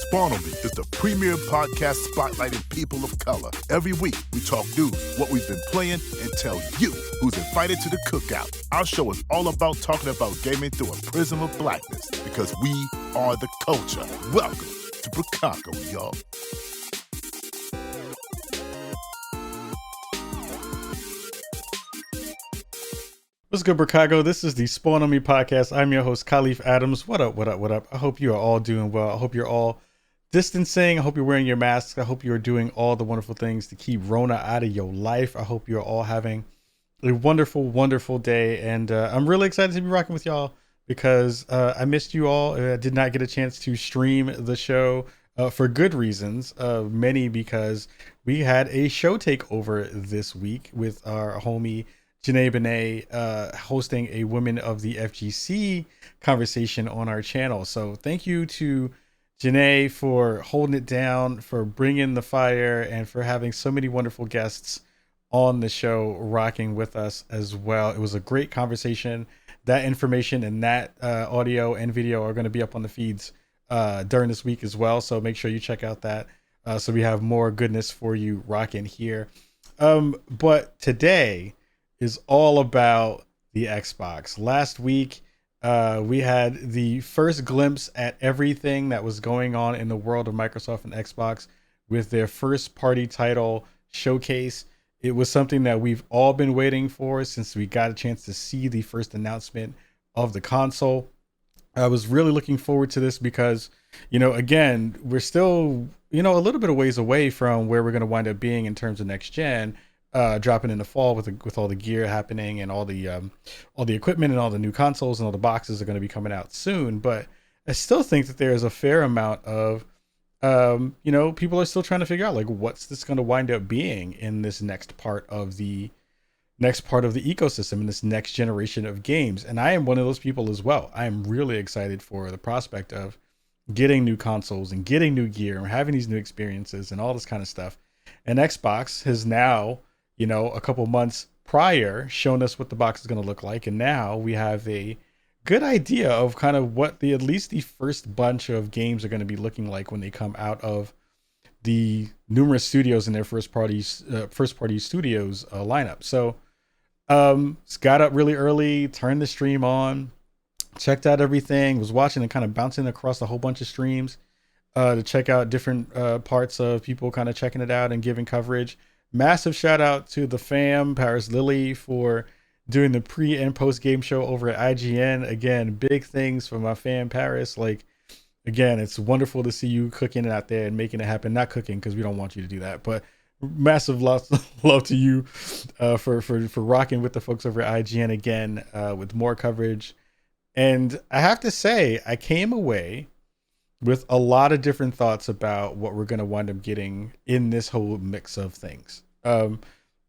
Spawn On Me is the premier podcast spotlighting people of color. Every week, we talk news, what we've been playing, and tell you who's invited to the cookout. Our show is all about talking about gaming through a prism of blackness, because we are the culture. Welcome to Chicago, y'all. What's good, Chicago? This is the Spawn On Me podcast. I'm your host, Kahlief Adams. What up, what up, what up? I hope you are all doing well. I hope you're all distancing. I hope you're wearing your masks. I hope you're doing all the wonderful things to keep Rona out of your life. I hope you're all having a wonderful, wonderful day. And I'm really excited to be rocking with y'all because I missed you all. I did not get a chance to stream the show for good reasons. Many because we had a show takeover this week with our homie Janae Benet hosting a Women of the FGC conversation on our channel. So thank you to Janae for holding it down, for bringing the fire, and for having so many wonderful guests on the show rocking with us as well. It was a great conversation. That information and that audio and video are going to be up on the feeds during this week as well. So make sure you check out that so we have more goodness for you rocking here. But today is all about the Xbox. Last week, we had the first glimpse at everything that was going on in the world of Microsoft and Xbox with their first party title showcase. It was something that we've all been waiting for since we got a chance to see the first announcement of the console. I was really looking forward to this because, again, we're still, a little bit of ways away from where we're going to wind up being in terms of next gen. Dropping in the fall with all the gear happening and all the equipment and all the new consoles and all the boxes are going to be coming out soon. But I still think that there's a fair amount of, people are still trying to figure out like what's this going to wind up being in this next part of the ecosystem in this next generation of games. And I am one of those people as well. I am really excited for the prospect of getting new consoles and getting new gear and having these new experiences and all this kind of stuff. And Xbox has now, a couple months prior shown us what the box is going to look like. And now we have a good idea of kind of what at least the first bunch of games are going to be looking like when they come out of the numerous studios in their first party studios lineup. So got up really early, turned the stream on, checked out everything, was watching and kind of bouncing across a whole bunch of streams to check out different parts of people kind of checking it out and giving coverage. Massive shout out to the fam, Paris Lily, for doing the pre and post game show over at IGN. Again, big things for my fam, Paris. Like, again, it's wonderful to see you cooking it out there and making it happen. Not cooking because we don't want you to do that, but massive love to you for rocking with the folks over at IGN again with more coverage. And I have to say, I came away with a lot of different thoughts about what we're going to wind up getting in this whole mix of things.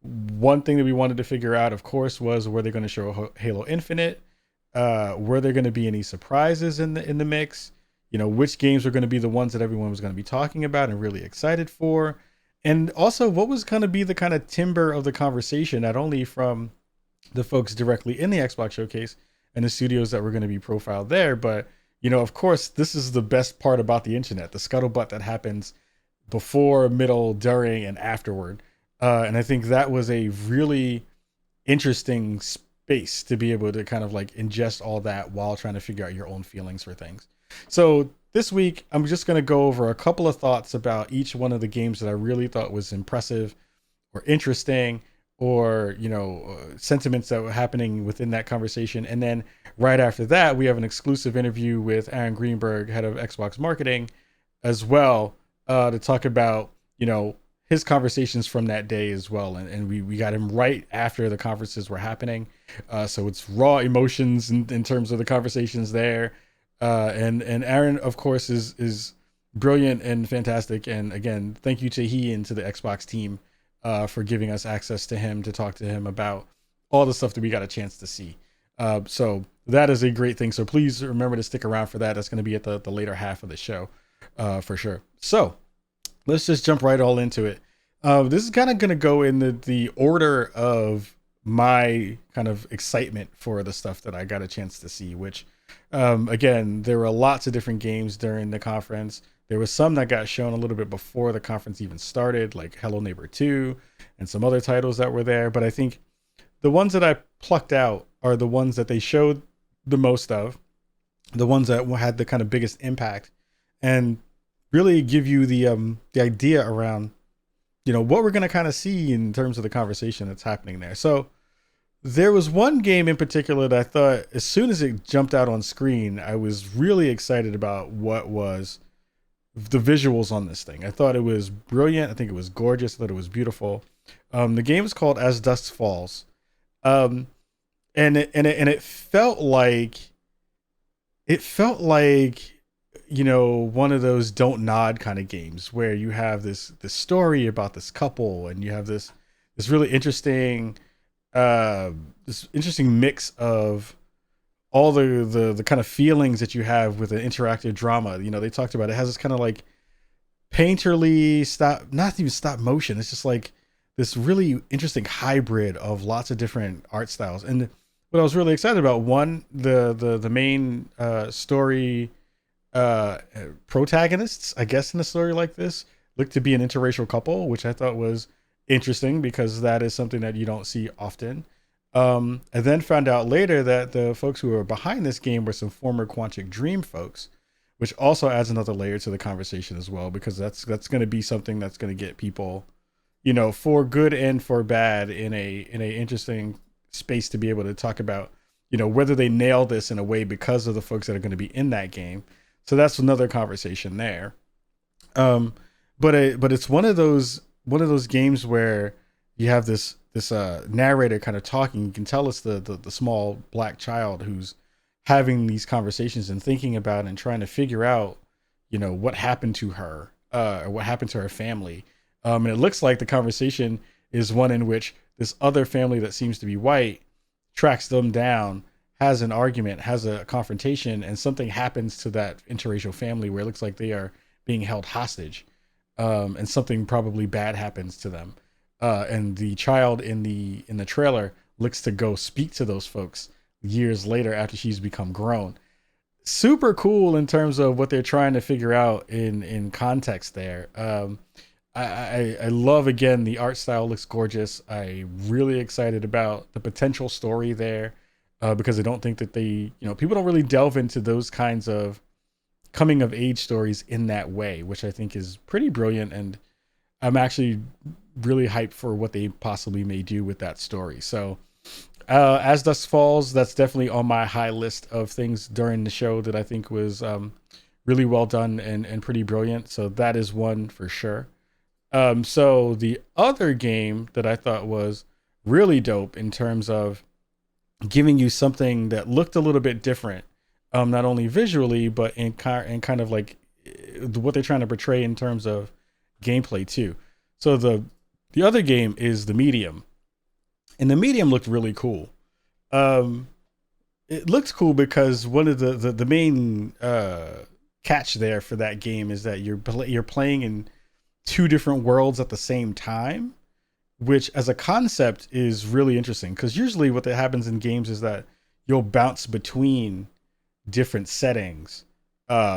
One thing that we wanted to figure out, of course, was were they going to show Halo Infinite? Were there going to be any surprises in the mix? Which games were going to be the ones that everyone was going to be talking about and really excited for? And also, what was going to be the kind of timber of the conversation, not only from the folks directly in the Xbox showcase and the studios that were going to be profiled there, but of course, this is the best part about the internet, the scuttlebutt that happens before, middle, during, and afterward. And I think that was a really interesting space to be able to kind of like ingest all that while trying to figure out your own feelings for things. So this week, I'm just going to go over a couple of thoughts about each one of the games that I really thought was impressive or interesting, or sentiments that were happening within that conversation. And then right after that, we have an exclusive interview with Aaron Greenberg, head of Xbox marketing, as well, to talk about his conversations from that day as well. And we got him right after the conferences were happening, so it's raw emotions in terms of the conversations there. And Aaron, of course, is brilliant and fantastic. And again, thank you to he and to the Xbox team for giving us access to him to talk to him about all the stuff that we got a chance to see. So that is a great thing. So please remember to stick around for that. That's going to be at the later half of the show for sure. So let's just jump right all into it. This is kind of going to go in the order of my kind of excitement for the stuff that I got a chance to see, which Again, there were lots of different games during the conference. There was some that got shown a little bit before the conference even started, like Hello Neighbor 2 and some other titles that were there. But I think the ones that I plucked out are the ones that they showed the most of, the ones that had the kind of biggest impact, and really give you the idea around, what we're going to kind of see in terms of the conversation that's happening there. So there was one game in particular that I thought, as soon as it jumped out on screen, I was really excited about what was the visuals on this thing. I thought it was brilliant. I think it was gorgeous. I thought it was beautiful. The game is called As Dusk Falls. And it felt like one of those don't nod kind of games where you have this story about this couple, and you have this really interesting mix of all the kind of feelings that you have with an interactive drama. They talked about it has this kind of like painterly not even stop motion. It's just like this really interesting hybrid of lots of different art styles. And what I was really excited about, one, the main story protagonists, I guess, in a story like this looked to be an interracial couple, which I thought was interesting because that is something that you don't see often. And then found out later that the folks who were behind this game were some former Quantic Dream folks, which also adds another layer to the conversation as well, because that's going to be something that's going to get people, for good and for bad, in a interesting space to be able to talk about, whether they nail this in a way because of the folks that are going to be in that game. So that's another conversation there. But it's one of those games where you have this narrator kind of talking. You can tell it's the small black child who's having these conversations and thinking about and trying to figure out, what happened to her, or what happened to her family. And it looks like the conversation is one in which this other family that seems to be white tracks them down, has an argument, has a confrontation, and something happens to that interracial family where it looks like they are being held hostage. And something probably bad happens to them. And the child in the trailer looks to go speak to those folks years later after she's become grown. Super cool in terms of what they're trying to figure out in context there. I love, again, the art style looks gorgeous. I'm really excited about the potential story there, because I don't think that people don't really delve into those kinds of coming of age stories in that way, which I think is pretty brilliant. And I'm actually really hyped for what they possibly may do with that story. So As Dusk Falls, that's definitely on my high list of things during the show that I think was really well done and pretty brilliant. So that is one for sure. So the other game that I thought was really dope in terms of giving you something that looked a little bit different, not only visually, but in kind of like what they're trying to portray in terms of gameplay too. So the other game is The Medium, and The Medium looked really cool. It looks cool because one of the main catch there for that game is that you're playing in two different worlds at the same time, which as a concept is really interesting, because usually what that happens in games is that you'll bounce between different settings,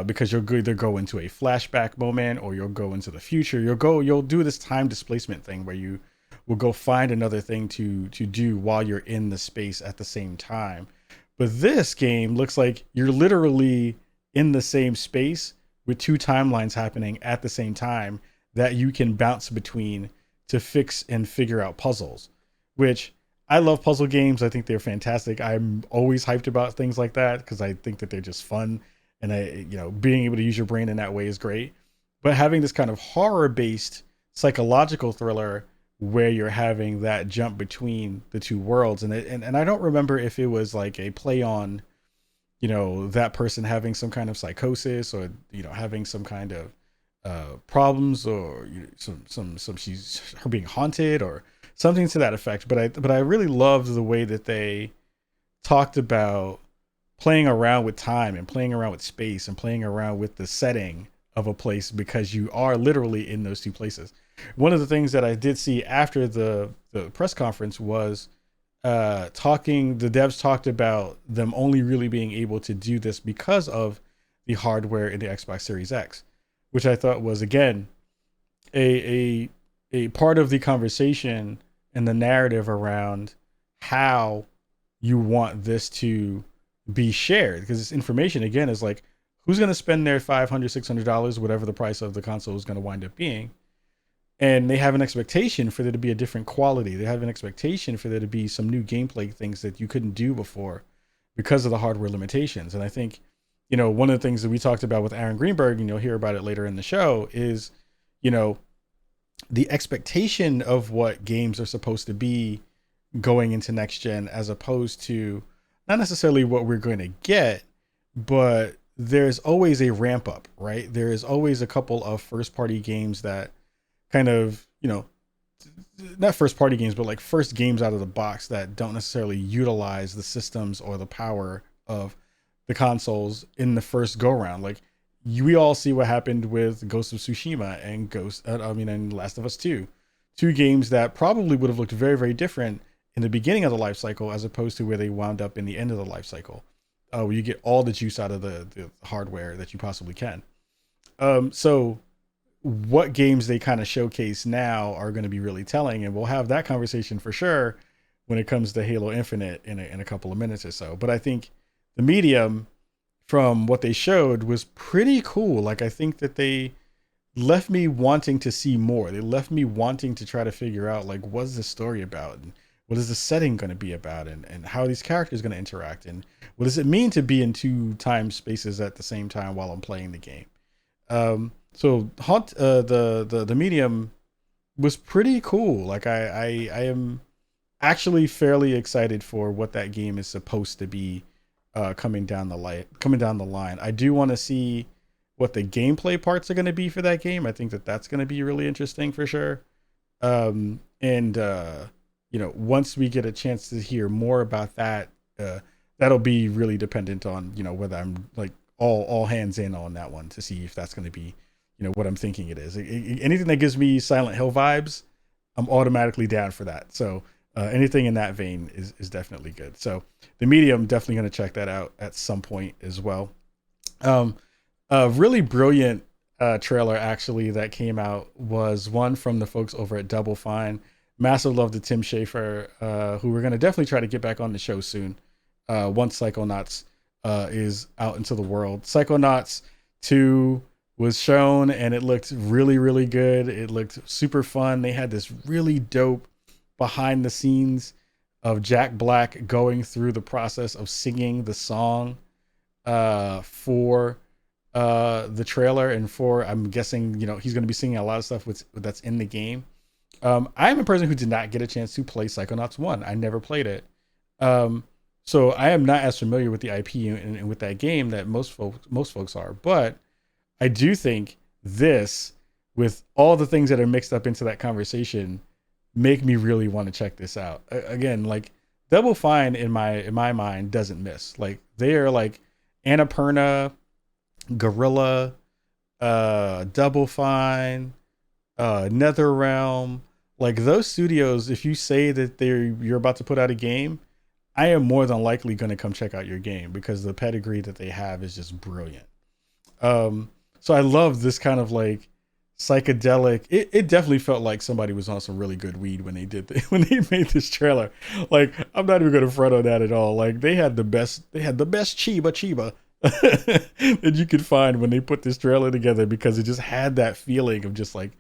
because you'll either go into a flashback moment or you'll go into the future. You'll do this time displacement thing where you will go find another thing to do while you're in the space at the same time. But this game looks like you're literally in the same space with two timelines happening at the same time that you can bounce between to fix and figure out puzzles, which I love puzzle games. I think they're fantastic. I'm always hyped about things like that because I think that they're just fun, and being able to use your brain in that way is great. But having this kind of horror-based psychological thriller where you're having that jump between the two worlds, and I don't remember if it was like a play on, that person having some kind of psychosis or having some kind of problems, or she's her being haunted or something to that effect. But I really loved the way that they talked about playing around with time and playing around with space and playing around with the setting of a place, because you are literally in those two places. One of the things that I did see after the press conference was the devs talked about them only really being able to do this because of the hardware in the Xbox Series X, which I thought was, again, a part of the conversation and the narrative around how you want this to be shared, because this information, again, is like, who's going to spend their $500-$600, whatever the price of the console is going to wind up being, and they have an expectation for there to be a different quality. They have an expectation for there to be some new gameplay things that you couldn't do before because of the hardware limitations. And I think, one of the things that we talked about with Aaron Greenberg, and you'll hear about it later in the show, is, the expectation of what games are supposed to be going into next gen, as opposed to not necessarily what we're going to get, but there's always a ramp up, right? There is always a couple of first party games that kind of, not first party games, but like first games out of the box that don't necessarily utilize the systems or the power of the consoles in the first go round. Like, we all see what happened with Ghost of Tsushima and and Last of Us 2. Two games that probably would have looked very, very different in the beginning of the life cycle as opposed to where they wound up in the end of the life cycle. Where you get all the juice out of the hardware that you possibly can. So what games they kind of showcase now are going to be really telling, and we'll have that conversation for sure when it comes to Halo Infinite in a couple of minutes or so. But I think the medium from what they showed was pretty cool. Like, I think that they left me wanting to see more. They left me wanting to try to figure out, like, what's the story about, and what is the setting going to be about, and how are these characters going to interact, and what does it mean to be in two time spaces at the same time while I'm playing the game. So the medium was pretty cool. Like, I am actually fairly excited for what that game is supposed to be coming down the line. I do want to see what the gameplay parts are going to be for that game. I think that that's going to be really interesting for sure. Once we get a chance to hear more about that, that'll be really dependent on, whether I'm like all hands in on that one to see if that's going to be, what I'm thinking it is. Anything that gives me Silent Hill vibes, I'm automatically down for that. So anything in that vein is definitely good. So the medium, definitely going to check that out at some point as well. A really brilliant trailer actually that came out was one from the folks over at Double Fine. Massive love to Tim Schafer, who we're going to definitely try to get back on the show soon once Psychonauts is out into the world. Psychonauts 2 was shown and it looked really, really good. It looked super fun. They had this really dope behind the scenes of Jack Black going through the process of singing the song for the trailer, and for, I'm guessing, he's going to be singing a lot of stuff that's in the game. I'm a person who did not get a chance to play Psychonauts 1. I never played it. So I am not as familiar with the IP and with that game that most folks are. But I do think this, with all the things that are mixed up into that conversation, make me really want to check this out. Again, like, Double Fine in my mind doesn't miss. Like, they are like Annapurna, Guerrilla, Double Fine, NetherRealm. Like, those studios, if you say that you're about to put out a game, I am more than likely going to come check out your game because the pedigree that they have is just brilliant. So I love this kind of like psychedelic. It definitely felt like somebody was on some really good weed when they when they made this trailer. Like, I'm not even going to front on that at all. Like, they had the best chiba that you could find when they put this trailer together, because it just had that feeling of just like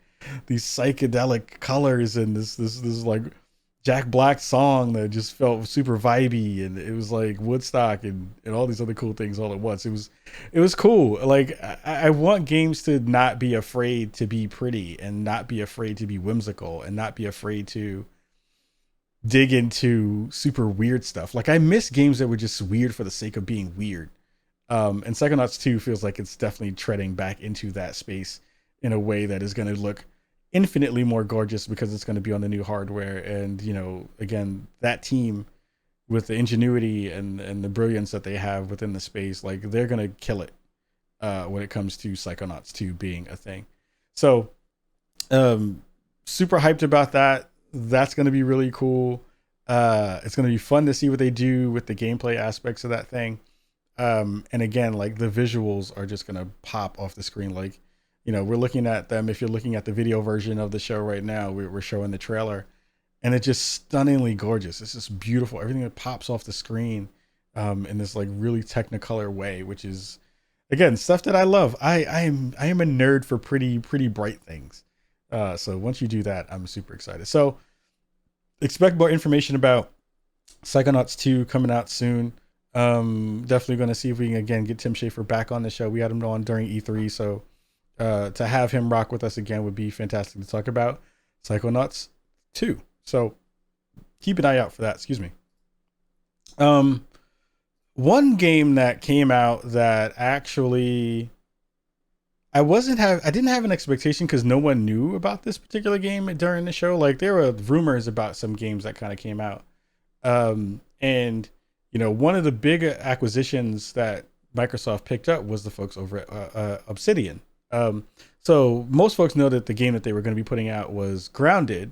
these psychedelic colors and this like Jack Black song that just felt super vibey, and it was like Woodstock and all these other cool things all at once. It was cool. Like, I want games to not be afraid to be pretty, and not be afraid to be whimsical, and not be afraid to dig into super weird stuff. Like, I miss games that were just weird for the sake of being weird. And Psychonauts 2 feels like it's definitely treading back into that space in a way that is going to look infinitely more gorgeous because it's going to be on the new hardware. And, again, that team with the ingenuity and the brilliance that they have within the space, like, they're going to kill it when it comes to Psychonauts 2 being a thing. So super hyped about that. That's going to be really cool. It's going to be fun to see what they do with the gameplay aspects of that thing. And again, like the visuals are just going to pop off the screen. Like, we're looking at them. If you're looking at the video version of the show right now, we're showing the trailer, and it's just stunningly gorgeous. It's just beautiful. Everything that pops off the screen in this like really technicolor way, which is, again, stuff that I love. I am a nerd for pretty bright things. So once you do that, I'm super excited. So expect more information about Psychonauts 2 coming out soon. Definitely going to see if we can again get Tim Schafer back on the show. We had him on during E3, so to have him rock with us again would be fantastic to talk about Psychonauts 2. So keep an eye out for that. Excuse me. One game that came out that actually I didn't have an expectation because no one knew about this particular game during the show. Like there were rumors about some games that kind of came out. And one of the big acquisitions that Microsoft picked up was the folks over at Obsidian. So most folks know that the game that they were going to be putting out was Grounded,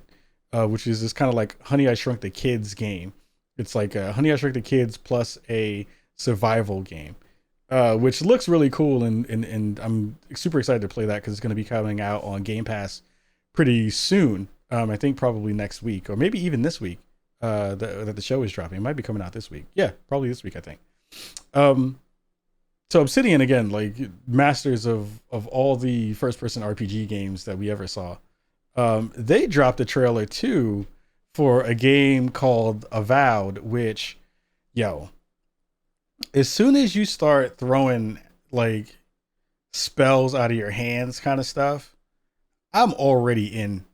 which is this kind of like Honey, I Shrunk the Kids game. It's like Honey, I Shrunk the Kids plus a survival game, which looks really cool. And I'm super excited to play that because it's going to be coming out on Game Pass pretty soon. I think probably next week or maybe even this week that the show is dropping. It might be coming out this week. Yeah, probably this week, I think. So Obsidian, again, like masters of all the first-person RPG games that we ever saw. They dropped a trailer too for a game called Avowed, which, as soon as you start throwing like spells out of your hands kind of stuff, I'm already in.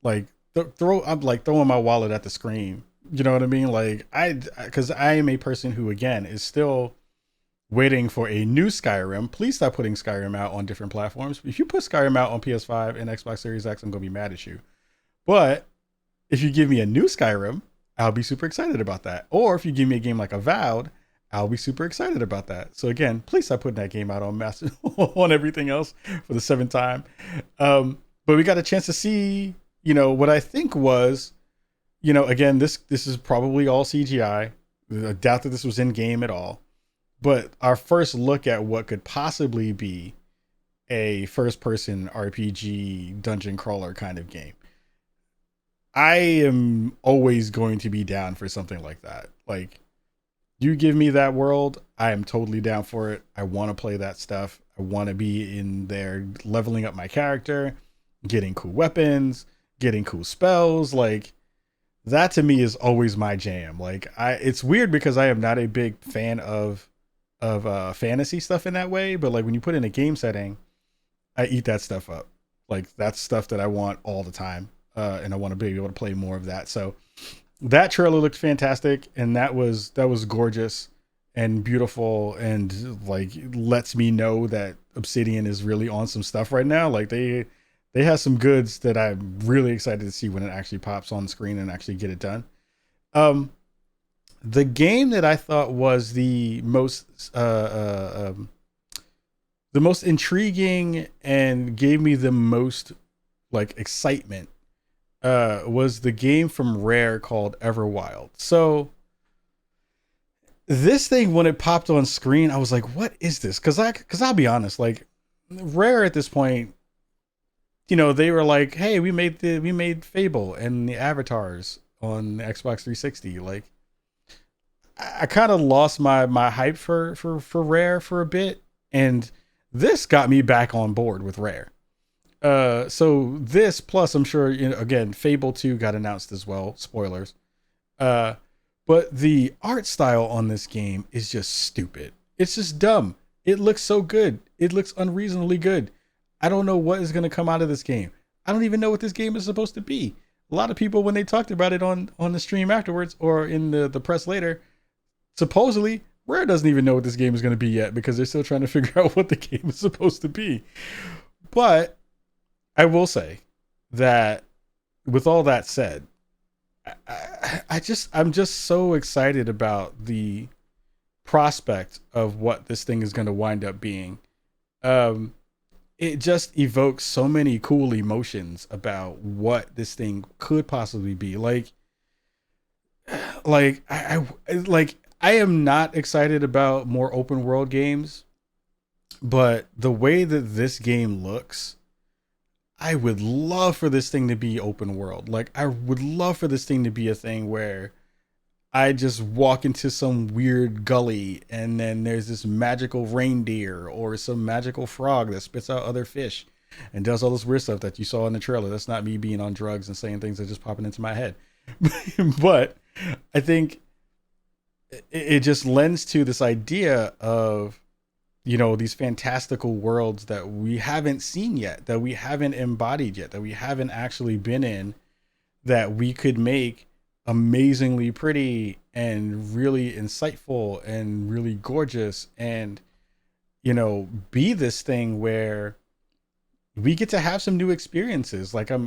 Like I'm like throwing my wallet at the screen. You know what I mean? Like because I am a person who again is still waiting for a new Skyrim. Please stop putting Skyrim out on different platforms. If you put Skyrim out on PS5 and Xbox Series X, I'm gonna be mad at you. But if you give me a new Skyrim, I'll be super excited about that. Or if you give me a game like Avowed, I'll be super excited about that. So again, please stop putting that game out on master on everything else for the 7th time. But we got a chance to see, what I think was, again, this is probably all CGI. I doubt that this was in game at all. But our first look at what could possibly be a first-person RPG dungeon crawler kind of game. I am always going to be down for something like that. Like, you give me that world, I am totally down for it. I want to play that stuff. I want to be in there leveling up my character, getting cool weapons, getting cool spells. Like, that to me is always my jam. Like, it's weird because I am not a big fan of fantasy stuff in that way, but like when you put in a game setting, I eat that stuff up. Like that's stuff that I want all the time, and I want to be able to play more of that. So that trailer looked fantastic, and that was gorgeous and beautiful, and like lets me know that Obsidian is really on some stuff right now. Like they have some goods that I'm really excited to see when it actually pops on the screen and actually get it done. The game that I thought was the most intriguing and gave me the most like excitement was the game from Rare called Everwild. So this thing, when it popped on screen, I was like, "What is this?" Because I'll be honest, like Rare at this point, they were like, "Hey, we made Fable and the avatars on the Xbox 360." Like, I kind of lost my hype for Rare for a bit, and this got me back on board with Rare. So this plus, I'm sure, again, Fable 2 got announced as well. Spoilers. But the art style on this game is just stupid. It's just dumb. It looks so good. It looks unreasonably good. I don't know what is going to come out of this game. I don't even know what this game is supposed to be. A lot of people, when they talked about it on the stream afterwards or in the press later, supposedly Rare doesn't even know what this game is going to be yet because they're still trying to figure out what the game is supposed to be. But I will say that with all that said, I'm just so excited about the prospect of what this thing is going to wind up being. It just evokes so many cool emotions about what this thing could possibly be. Like, like I am not excited about more open world games, but the way that this game looks, I would love for this thing to be open world. Like I would love for this thing to be a thing where I just walk into some weird gully and then there's this magical reindeer or some magical frog that spits out other fish and does all this weird stuff that you saw in the trailer. That's not me being on drugs and saying things that just popping into my head. But I think it just lends to this idea of, you know, these fantastical worlds that we haven't seen yet, that we haven't embodied yet, that we haven't actually been in, that we could make amazingly pretty and really insightful and really gorgeous, and, you know, be this thing where we get to have some new experiences. Like I'm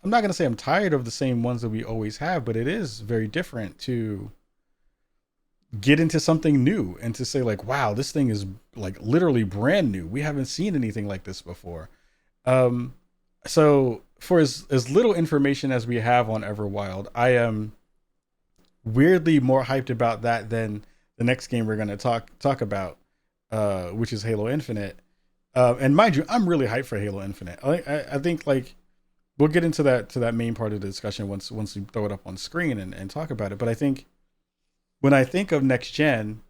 not going to say I'm tired of the same ones that we always have, but it is very different to get into something new and to say like, wow, this thing is like literally brand new. We haven't seen anything like this before. So for as little information as we have on Everwild, I am weirdly more hyped about that than the next game we're going to talk about, which is Halo Infinite. And mind you, I'm really hyped for Halo Infinite. I think like we'll get into that main part of the discussion once we throw it up on screen and talk about it. But I think when I think of next gen,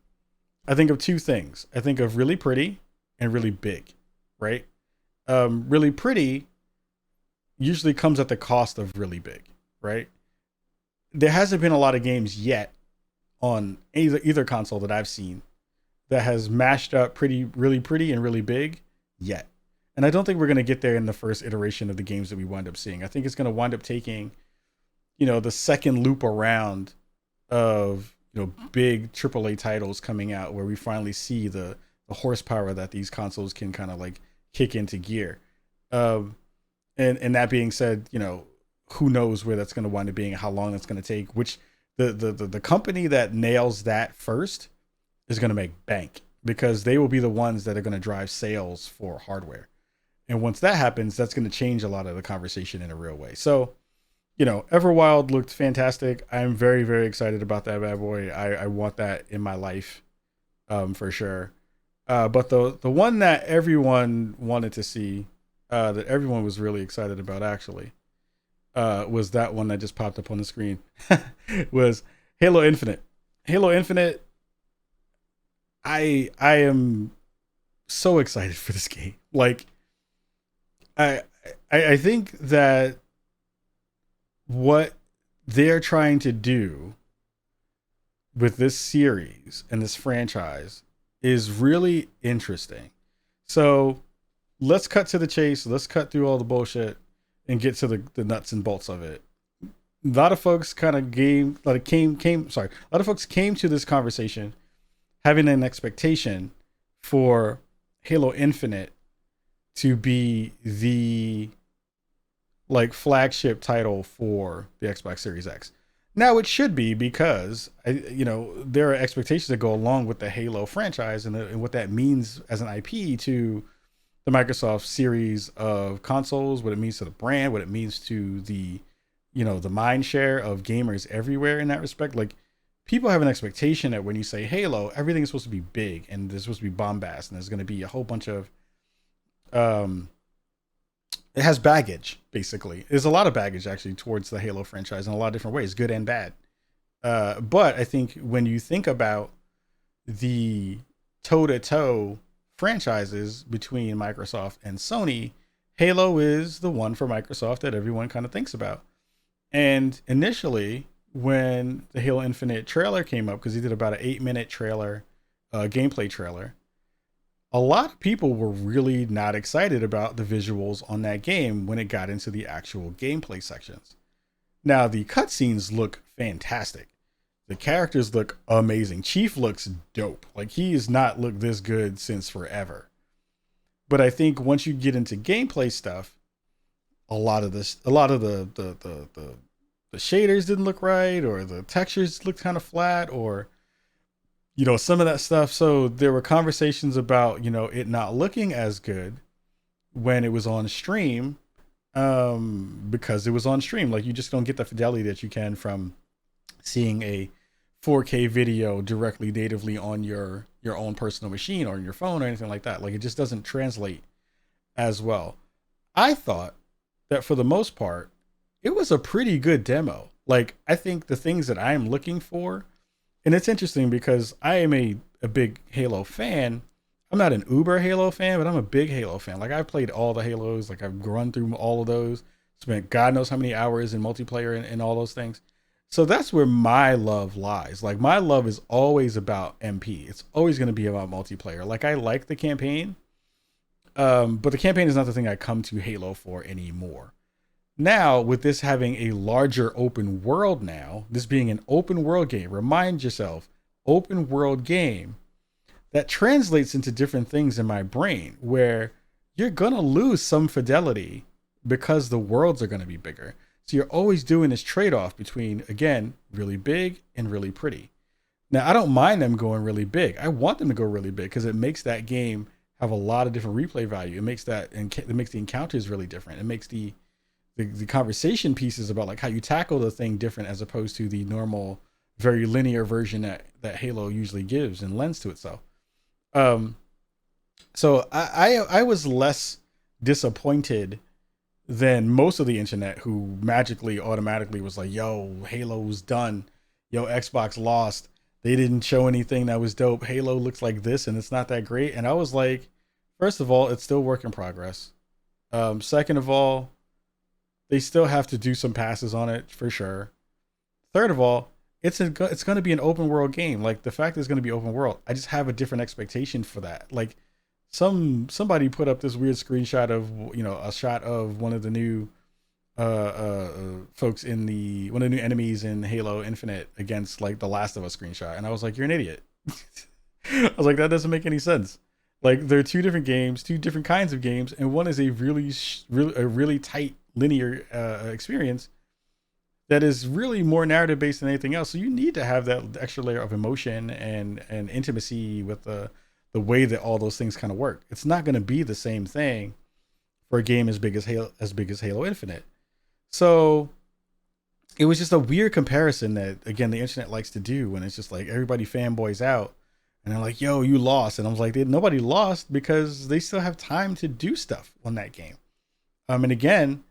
I think of two things. I think of really pretty and really big, right? Really pretty usually comes at the cost of really big, right? There hasn't been a lot of games yet on either console that I've seen that has mashed up really pretty and really big yet. And I don't think we're going to get there in the first iteration of the games that we wind up seeing. I think it's going to wind up taking, you know, the second loop around of, you know, big AAA titles coming out where we finally see the horsepower that these consoles can kind of like kick into gear. And that being said, you know, who knows where that's going to wind up being, how long that's going to take, which the company that nails that first is going to make bank, because they will be the ones that are going to drive sales for hardware. And once that happens, that's going to change a lot of the conversation in a real way. So, you know, Everwild looked fantastic. I'm very, very excited about that bad boy. I want that in my life, for sure. But the one that everyone wanted to see, that everyone was really excited about actually, was that one that just popped up on the screen, was Halo Infinite. Halo Infinite. I am so excited for this game. Like, I think that what they're trying to do with this series and this franchise is really interesting. So let's cut to the chase. Let's cut through all the bullshit and get to the nuts and bolts of it. A lot of folks kind of came to this conversation having an expectation for Halo Infinite to be the like flagship title for the Xbox Series X. Now it should be, because there are expectations that go along with the Halo franchise and what that means as an IP to the Microsoft series of consoles, what it means to the brand, what it means to the mind share of gamers everywhere in that respect. Like, people have an expectation that when you say Halo, everything is supposed to be big and there's supposed to be bombast and there's going to be a whole bunch of it has baggage, basically. There's a lot of baggage actually towards the Halo franchise in a lot of different ways, good and bad. But I think when you think about the toe-to-toe franchises between Microsoft and Sony, Halo is the one for Microsoft that everyone kind of thinks about. And initially, when the Halo Infinite trailer came up, because he did about an 8-minute trailer, gameplay trailer, a lot of people were really not excited about the visuals on that game when it got into the actual gameplay sections. Now, the cutscenes look fantastic. The characters look amazing. Chief looks dope. Like, he has not looked this good since forever. But I think once you get into gameplay stuff, a lot of the shaders didn't look right, or the textures looked kind of flat, or some of that stuff. So there were conversations about it not looking as good when it was on stream, because it was on stream. Like, you just don't get the fidelity that you can from seeing a 4K video directly natively on your own personal machine or on your phone or anything like that. Like, it just doesn't translate as well. I thought that for the most part, it was a pretty good demo. Like, I think the things that I am looking for, and it's interesting because I am a big Halo fan. I'm not an uber Halo fan, but I'm a big Halo fan. Like, I've played all the Halos. Like, I've run through all of those, spent God knows how many hours in multiplayer and all those things. So that's where my love lies. Like, my love is always about MP. It's always going to be about multiplayer. Like, I like the campaign, but the campaign is not the thing I come to Halo for anymore. Now, with this having a larger open world now, this being an open world game, remind yourself, open world game, that translates into different things in my brain where you're going to lose some fidelity because the worlds are going to be bigger. So you're always doing this trade-off between, again, really big and really pretty. Now, I don't mind them going really big. I want them to go really big because it makes that game have a lot of different replay value. It makes the encounters really different. It makes the conversation pieces about like how you tackle the thing different as opposed to the normal, very linear version that Halo usually gives and lends to itself. So I was less disappointed than most of the internet, who magically automatically was like, yo, Halo's done. Yo, Xbox lost. They didn't show anything that was dope. Halo looks like this and it's not that great. And I was like, first of all, it's still work in progress. Second of all, they still have to do some passes on it for sure. Third of all, it's going to be an open world game. Like, the fact that it's going to be open world, I just have a different expectation for that. Like, somebody put up this weird screenshot of, you know, a shot of one of the new folks in one of the new enemies in Halo Infinite against like the Last of Us screenshot, and I was like, you're an idiot. I was like, that doesn't make any sense. Like, they're two different games, two different kinds of games, and one is a really tight linear experience that is really more narrative based than anything else. So you need to have that extra layer of emotion and intimacy with the way that all those things kind of work. It's not going to be the same thing for a game as big as Halo Infinite. So it was just a weird comparison that, again, the internet likes to do when it's just like everybody fanboys out and they're like, yo, you lost. And I was like, nobody lost because they still have time to do stuff on that game. And again,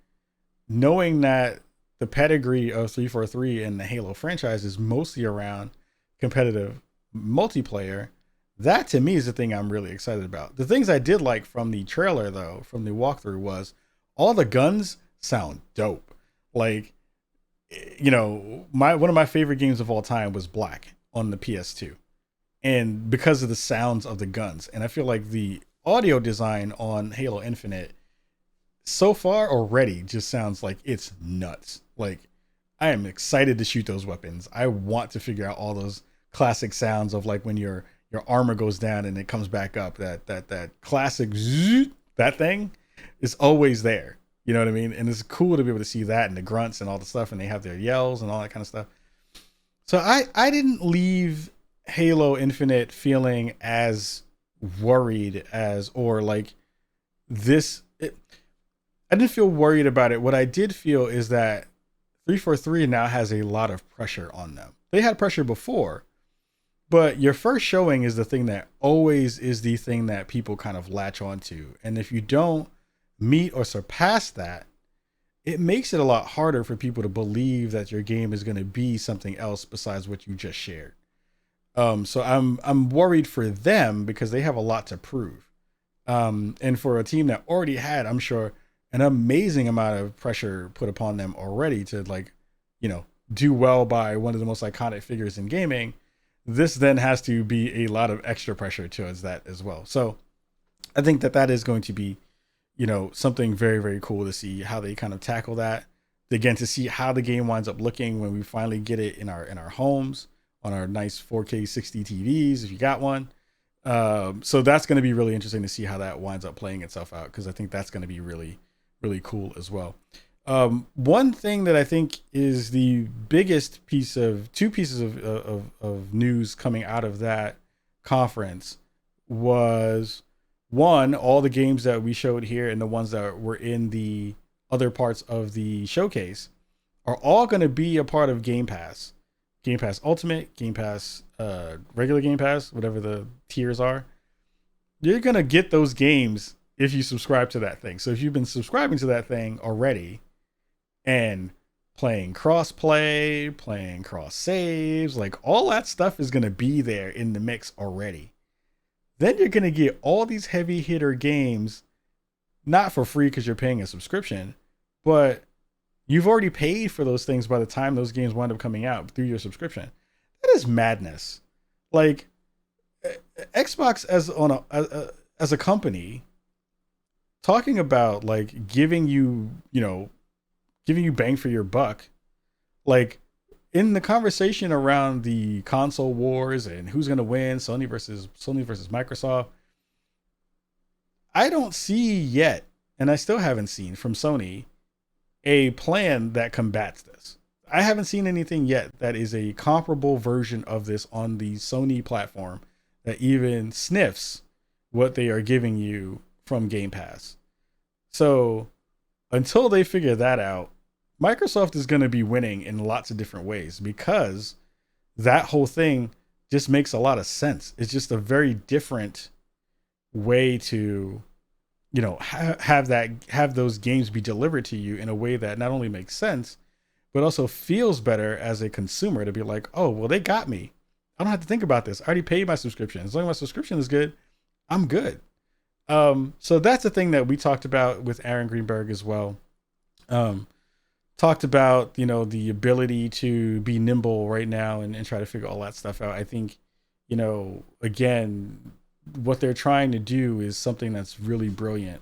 knowing that the pedigree of 343 and the Halo franchise is mostly around competitive multiplayer, that to me is the thing I'm really excited about. The things I did like from the trailer, though, from the walkthrough, was all the guns sound dope. Like, you know, one of my favorite games of all time was Black on the PS2. And because of the sounds of the guns. And I feel like the audio design on Halo Infinite so far already just sounds like it's nuts. Like, I am excited to shoot those weapons. I want to figure out all those classic sounds of like when your armor goes down and it comes back up. That classic zzz, that thing is always there. You know what I mean? And it's cool to be able to see that and the grunts and all the stuff, and they have their yells and all that kind of stuff. So I didn't leave Halo Infinite feeling as worried as, or like this. I didn't feel worried about it. What I did feel is that 343 now has a lot of pressure on them. They had pressure before, but your first showing is the thing that always is the thing that people kind of latch onto. And if you don't meet or surpass that, it makes it a lot harder for people to believe that your game is going to be something else besides what you just shared. So I'm worried for them because they have a lot to prove. And for a team that already had, I'm sure, an amazing amount of pressure put upon them already to, like, you know, do well by one of the most iconic figures in gaming, this then has to be a lot of extra pressure towards that as well. So I think that is going to be, you know, something very, very cool to see how they kind of tackle that. Again, to see how the game winds up looking when we finally get it in our homes on our nice 4K 60 TVs, if you got one. So that's going to be really interesting to see how that winds up playing itself out, because I think that's going to be really, really cool as well. One thing that I think is the biggest two pieces of news coming out of that conference was, one, all the games that we showed here and the ones that were in the other parts of the showcase are all going to be a part of Game Pass. Game Pass Ultimate, Game Pass, regular Game Pass, whatever the tiers are, you're going to get those games if you subscribe to that thing. So if you've been subscribing to that thing already and playing cross-play, playing cross-saves, like all that stuff is going to be there in the mix already. Then you're going to get all these heavy hitter games, not for free because you're paying a subscription, but you've already paid for those things by the time those games wind up coming out through your subscription. That is madness. Like Xbox as a company talking about like giving you bang for your buck, like in the conversation around the console wars and who's going to win, Sony versus Microsoft, I don't see yet, and I still haven't seen from Sony, a plan that combats this. I haven't seen anything yet that is a comparable version of this on the Sony platform that even sniffs what they are giving you from Game Pass. So until they figure that out, Microsoft is going to be winning in lots of different ways because that whole thing just makes a lot of sense. It's just a very different way to, have those games be delivered to you in a way that not only makes sense, but also feels better as a consumer to be like, oh, well, they got me. I don't have to think about this. I already paid my subscription. As long as my subscription is good, I'm good. So that's the thing that we talked about with Aaron Greenberg as well. Talked about, the ability to be nimble right now and try to figure all that stuff out. I think, again, what they're trying to do is something that's really brilliant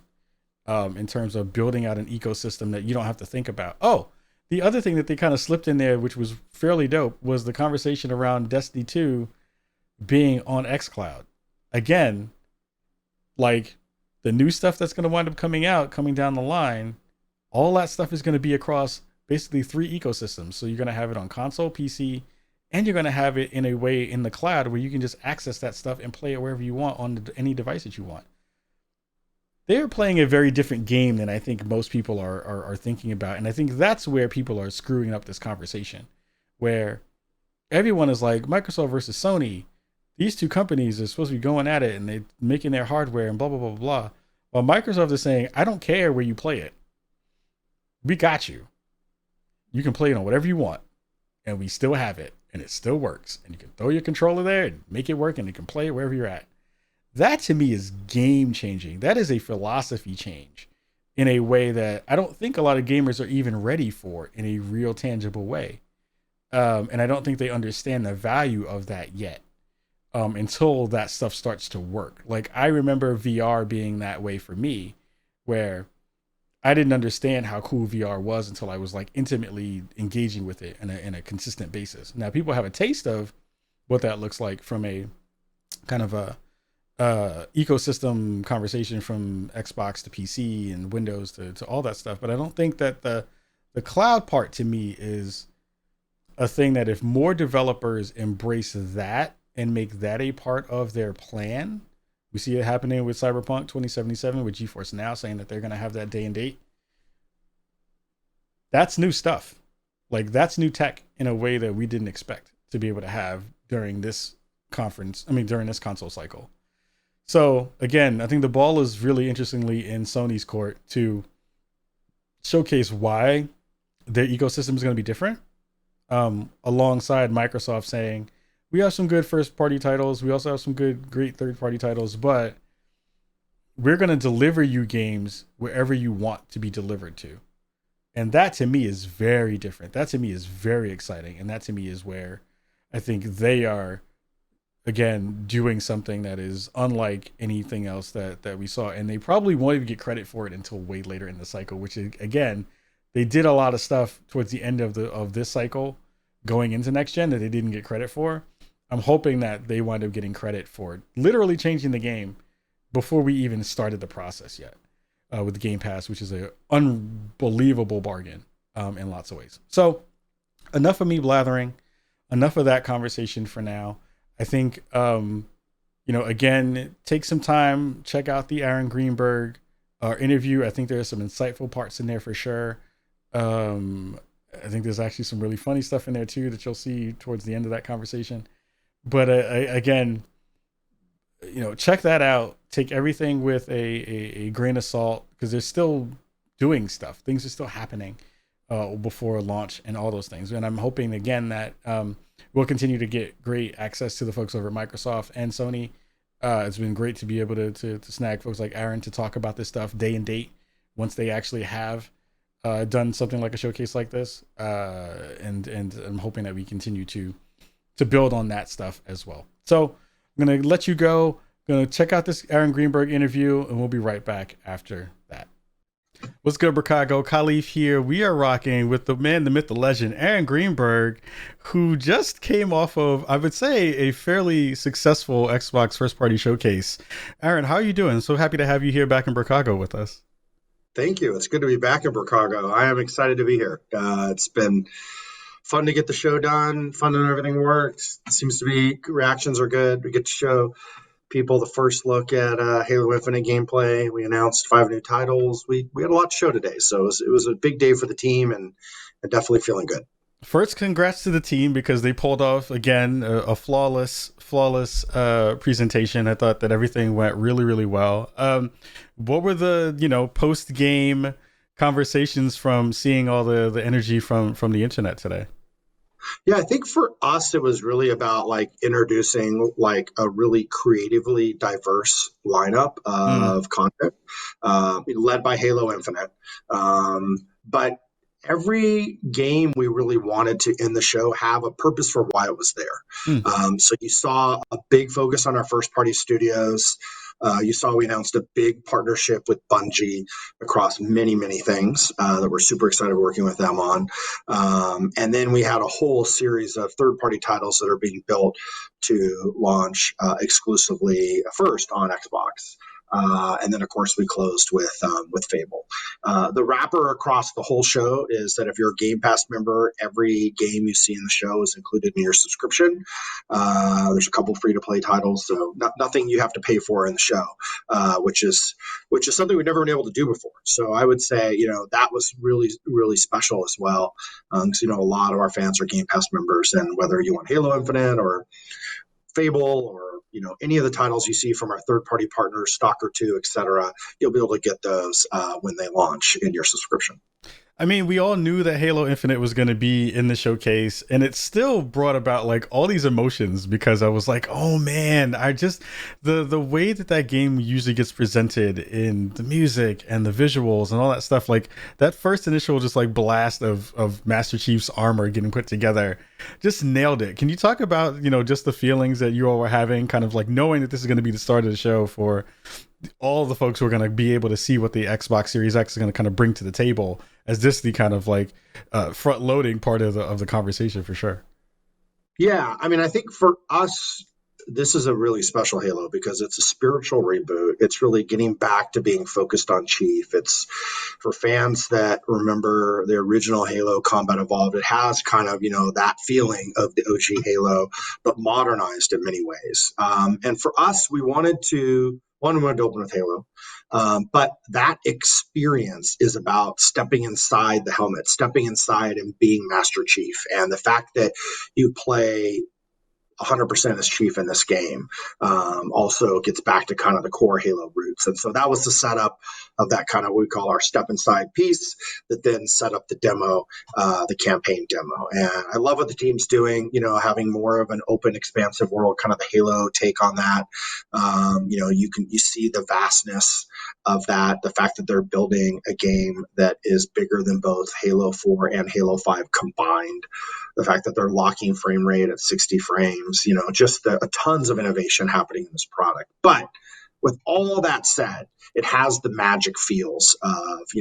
in terms of building out an ecosystem that you don't have to think about. Oh, the other thing that they kind of slipped in there, which was fairly dope, was the conversation around Destiny 2 being on xCloud. Again, like the new stuff that's going to wind up coming down the line, all that stuff is going to be across basically 3 ecosystems. So you're going to have it on console, PC, and you're going to have it in a way in the cloud where you can just access that stuff and play it wherever you want on any device that you want. They're playing a very different game than I think most people are thinking about. And I think that's where people are screwing up this conversation, where everyone is like Microsoft versus Sony. These two companies are supposed to be going at it and they're making their hardware and blah, blah, blah, blah. While Microsoft is saying, I don't care where you play it. We got you. You can play it on whatever you want, and we still have it, and it still works. And you can throw your controller there and make it work, and you can play it wherever you're at. That to me is game changing. That is a philosophy change in a way that I don't think a lot of gamers are even ready for in a real tangible way. And I don't think they understand the value of that yet until that stuff starts to work. Like I remember VR being that way for me, where I didn't understand how cool VR was until I was like intimately engaging with it in a consistent basis. Now people have a taste of what that looks like from a kind of a ecosystem conversation from Xbox to PC and Windows to all that stuff. But I don't think that the cloud part to me is a thing that if more developers embrace that and make that a part of their plan. We see it happening with Cyberpunk 2077 with GeForce Now saying that they're going to have that day and date. That's new stuff. Like that's new tech in a way that we didn't expect to be able to have during this during this console cycle. So again, I think the ball is really interestingly in Sony's court to showcase why their ecosystem is going to be different. Alongside Microsoft saying, we have some good first party titles. We also have some great third party titles, but we're going to deliver you games wherever you want to be delivered to. And that to me is very different. That to me is very exciting. And that to me is where I think they are, again, doing something that is unlike anything else that we saw. And they probably won't even get credit for it until way later in the cycle, which is, again, they did a lot of stuff towards the end of this cycle going into next gen that they didn't get credit for. I'm hoping that they wind up getting credit for literally changing the game before we even started the process yet with the Game Pass, which is an unbelievable bargain in lots of ways. So enough of me blathering, enough of that conversation for now. I think, again, take some time, check out the Aaron Greenberg interview. I think there are some insightful parts in there for sure. I think there's actually some really funny stuff in there too that you'll see towards the end of that conversation. But again, check that out. Take everything with a grain of salt, because they're still doing stuff. Things are still happening before launch and all those things. And I'm hoping again that we'll continue to get great access to the folks over at Microsoft and Sony. It's been great to be able to snag folks like Aaron to talk about this stuff day and date once they actually have done something like a showcase like this. And I'm hoping that we continue to build on that stuff as well. So I'm going to let you go. I'm going to check out this Aaron Greenberg interview, and we'll be right back after that. What's good, Chicago? Kahlief here. We are rocking with the man, the myth, the legend, Aaron Greenberg, who just came off of, I would say, a fairly successful Xbox first-party showcase. Aaron, how are you doing? So happy to have you here back in Chicago with us. Thank you. It's good to be back in Chicago. I am excited to be here. It's been fun to get the show done, fun and everything works. It seems to be reactions are good. We get to show people the first look at Halo Infinite gameplay. We announced 5 new titles. We had a lot to show today, so it was a big day for the team, and definitely feeling good. First, congrats to the team, because they pulled off again a flawless presentation. I thought that everything went really, really well. What were the post game conversations from seeing all the energy from the internet today? Yeah, I think for us, it was really about introducing a really creatively diverse lineup of content, led by Halo Infinite. But every game we really wanted to in the show have a purpose for why it was there. So you saw a big focus on our first party studios. You saw we announced a big partnership with Bungie across many, many things that we're super excited working with them on. And then we had a whole series of third-party titles that are being built to launch exclusively first on Xbox. And then, of course, we closed with Fable. The wrapper across the whole show is that if you're a Game Pass member, every game you see in the show is included in your subscription. There's a couple free-to-play titles, so nothing you have to pay for in the show, which is something we've never been able to do before. So I would say, that was really, really special as well. Because, a lot of our fans are Game Pass members, and whether you want Halo Infinite or Fable or any of the titles you see from our third-party partners, Stalker 2, etc., you'll be able to get those when they launch in your subscription. I mean, we all knew that Halo Infinite was going to be in the showcase, and it still brought about all these emotions, because I was like, oh man, the way that game usually gets presented in the music and the visuals and all that stuff, that first initial just blast of Master Chief's armor getting put together just nailed it. Can you talk about, just the feelings that you all were having, kind of knowing that this is going to be the start of the show for all the folks who are going to be able to see what the Xbox Series X is going to kind of bring to the table, as this the kind of front loading part of the conversation for sure? Yeah, I mean, I think for us, this is a really special Halo because it's a spiritual reboot. It's really getting back to being focused on Chief. It's for fans that remember the original Halo Combat Evolved. It has kind of, that feeling of the OG Halo, but modernized in many ways. And for us, we wanted to open with Halo. But that experience is about stepping inside the helmet, stepping inside and being Master Chief. And the fact that you play 100% as Chief in this game also gets back to kind of the core Halo roots. And so that was the setup of that kind of what we call our step inside piece that then set up the demo, the campaign demo. And I love what the team's doing, having more of an open, expansive world, kind of the Halo take on that. You see the vastness of that, the fact that they're building a game that is bigger than both Halo 4 and Halo 5 combined. The fact that they're locking frame rate at 60 frames, just tons of innovation happening in this product. But with all that said, it has the magic feels of,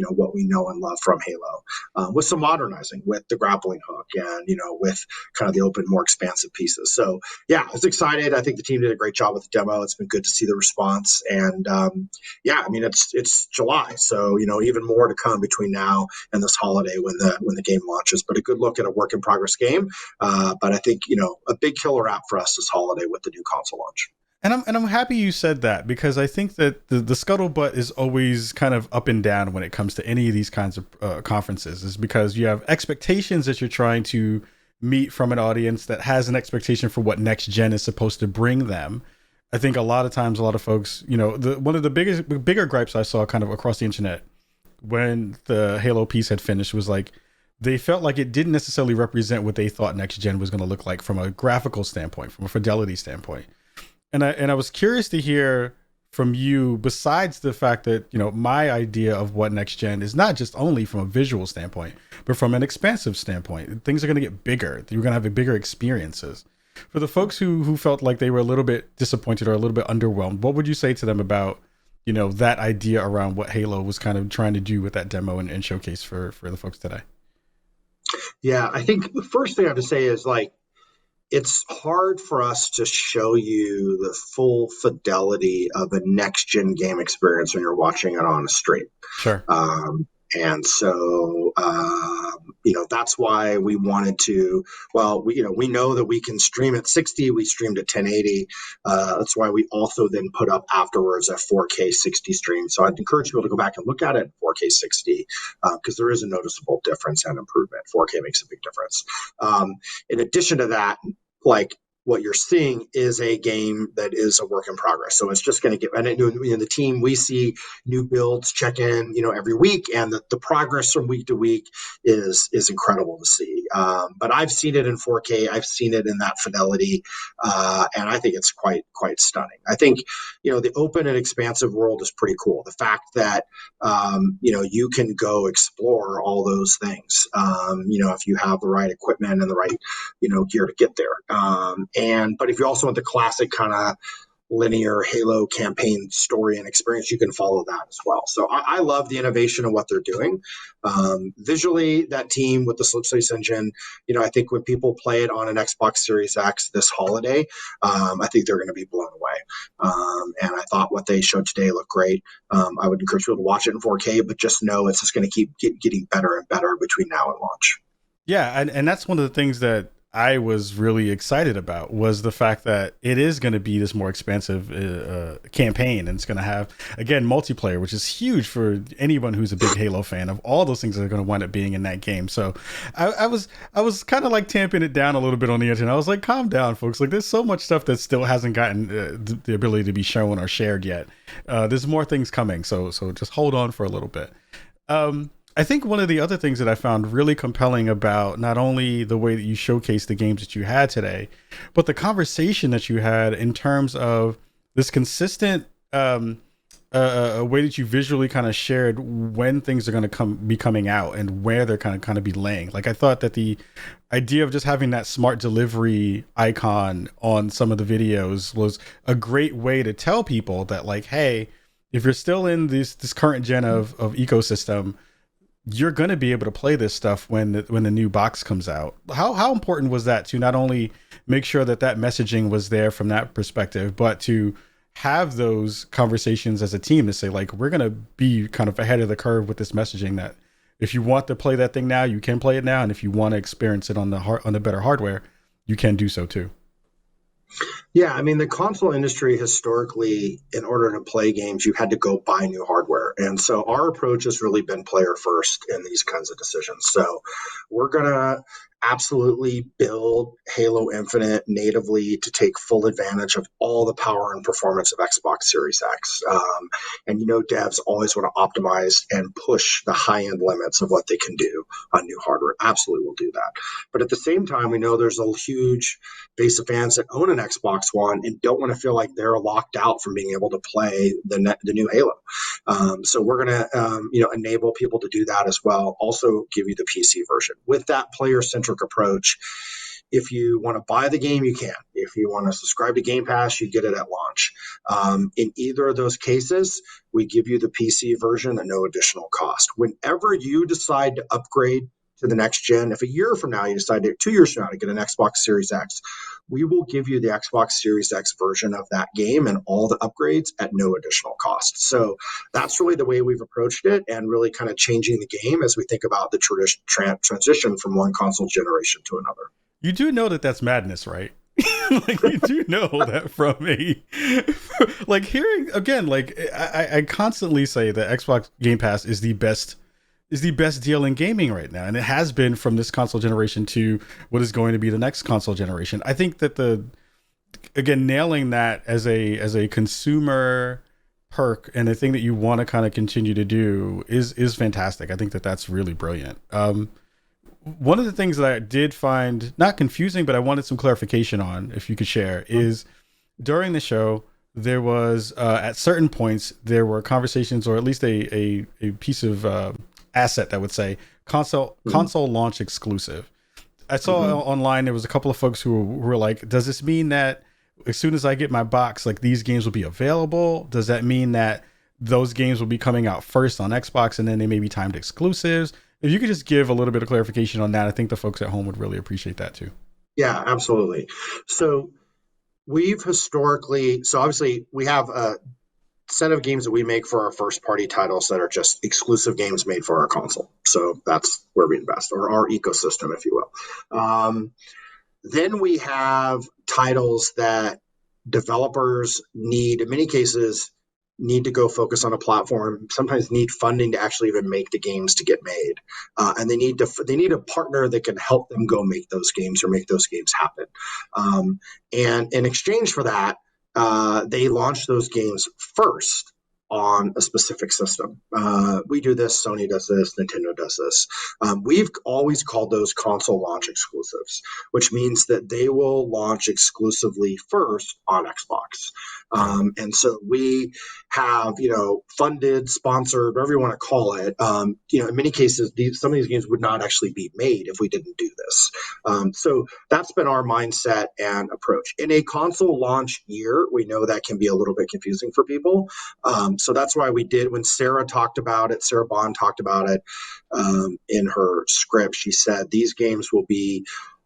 what we know and love from Halo, with some modernizing, with the grappling hook and, with kind of the open, more expansive pieces. So, yeah, I was excited. I think the team did a great job with the demo. It's been good to see the response. And, it's July. So, even more to come between now and this holiday when the game launches. But a good look at a work-in-progress game. But I think, a big killer app for us this holiday with the new console launch. And I'm happy you said that, because I think that the scuttlebutt is always kind of up and down when it comes to any of these kinds of conferences, is because you have expectations that you're trying to meet from an audience that has an expectation for what next gen is supposed to bring them. I think a lot of times, a lot of folks, one of the bigger gripes I saw kind of across the internet when the Halo piece had finished was like, they felt like it didn't necessarily represent what they thought next gen was going to look like from a graphical standpoint, from a fidelity standpoint. And I was curious to hear from you, besides the fact that, my idea of what next gen is not just only from a visual standpoint, but from an expansive standpoint. Things are going to get bigger. You're going to have bigger experiences. For the folks who felt like they were a little bit disappointed or a little bit underwhelmed, what would you say to them about, that idea around what Halo was kind of trying to do with that demo and showcase for the folks today? Yeah, I think the first thing I have to say is like, it's hard for us to show you the full fidelity of a next gen game experience when you're watching it on a stream. Sure. And so, that's why we wanted to, we know that we can stream at 60, we streamed at 1080. That's why we also then put up afterwards a 4K 60 stream. So I'd encourage people to go back and look at it in 4K 60, because there is a noticeable difference and improvement. 4K makes a big difference. In addition to that, like, what you're seeing is a game that is a work in progress. So it's just going to get, and the team, we see new builds check in, every week, and the progress from week to week is incredible to see. But I've seen it in 4K. I've seen it in that fidelity. And I think it's quite stunning. I think, the open and expansive world is pretty cool. The fact that, you can go explore all those things, if you have the right equipment and the right, gear to get there. But if you also want the classic kind of linear Halo campaign story and experience, you can follow that as well. So I love the innovation of what they're doing. Visually, that team with the Slipspace engine, I think when people play it on an Xbox Series X this holiday, I think they're going to be blown away. And I thought what they showed today looked great. I would encourage people to watch it in 4K, but just know it's just going to keep getting better and better between now and launch. Yeah, and that's one of the things that I was really excited about, was the fact that it is going to be this more expansive campaign, and it's going to have, again, multiplayer, which is huge for anyone who's a big Halo fan, of all those things that are going to wind up being in that game. So I was kind of like tamping it down a little bit on the internet. I was like, calm down, folks. Like, there's so much stuff that still hasn't gotten the ability to be shown or shared yet. There's more things coming, so just hold on for a little bit. I think one of the other things that I found really compelling about not only the way that you showcased the games that you had today, but the conversation that you had in terms of this consistent way that you visually kind of shared when things are going to be coming out and where they're kind of be laying. Like, I thought that the idea of just having that smart delivery icon on some of the videos was a great way to tell people that, like, hey, if you're still in this current gen of ecosystem, you're going to be able to play this stuff when the new box comes out. How important was that to not only make sure that messaging was there from that perspective, but to have those conversations as a team to say, like, we're going to be kind of ahead of the curve with this messaging, that if you want to play that thing now, you can play it now, and if you want to experience it on the better hardware, you can do so too. Yeah, I mean, the console industry historically, in order to play games, you had to go buy new hardware. And so our approach has really been player first in these kinds of decisions. So we're going to absolutely build Halo Infinite natively to take full advantage of all the power and performance of Xbox Series X. And devs always want to optimize and push the high-end limits of what they can do on new hardware. Absolutely will do that. But at the same time, we know there's a huge base of fans that own an Xbox One and don't want to feel like they're locked out from being able to play the new Halo. So we're going to enable people to do that as well. Also give you the PC version with that player-centric approach. If you want to buy the game, you can. If you want to subscribe to Game Pass, you get it at launch. In either of those cases, we give you the PC version at no additional cost. Whenever you decide to upgrade to the next gen, if a year from now you decide 2 years from now to get an Xbox Series X, we will give you the Xbox Series X version of that game and all the upgrades at no additional cost. So that's really the way we've approached it, and really kind of changing the game as we think about the transition from one console generation to another. You do know that that's madness, right? Like you do know that from me. Like hearing again, like I constantly say that Xbox Game Pass is the best deal in gaming right now, and it has been from this console generation to what is going to be the next console generation. I think that nailing that as a consumer perk and a thing that you want to kind of continue to do is fantastic. I think that that's really brilliant. One of the things that I did find not confusing, but I wanted some clarification on, if you could share, is during the show, there was, at certain points, there were conversations, or at least a piece of asset that would say console launch exclusive. I saw online, there was a couple of folks who were like, does this mean that as soon as I get my box, like these games will be available? Does that mean that those games will be coming out first on Xbox and then they may be timed exclusives? If you could just give a little bit of clarification on that, I think the folks at home would really appreciate that too. Yeah, absolutely. So obviously we have a set of games that we make for our first party titles that are just exclusive games made for our console. So that's where we invest, or our ecosystem, if you will. Then we have titles that developers need, in many cases, need to go focus on a platform, sometimes need funding to actually even make the games to get made. And they need a partner that can help them go make those games or make those games happen. And in exchange for that, they launch those games first on a specific system. We do this, Sony does this, Nintendo does this. We've always called those console launch exclusives, which means that they will launch exclusively first on Xbox. And so we have, funded, sponsored, whatever you want to call it. In many cases, some of these games would not actually be made if we didn't do this. So that's been our mindset and approach. In a console launch year, we know that can be a little bit confusing for people. So that's why we did, when Sarah Bond talked about it in her script, she said these games will be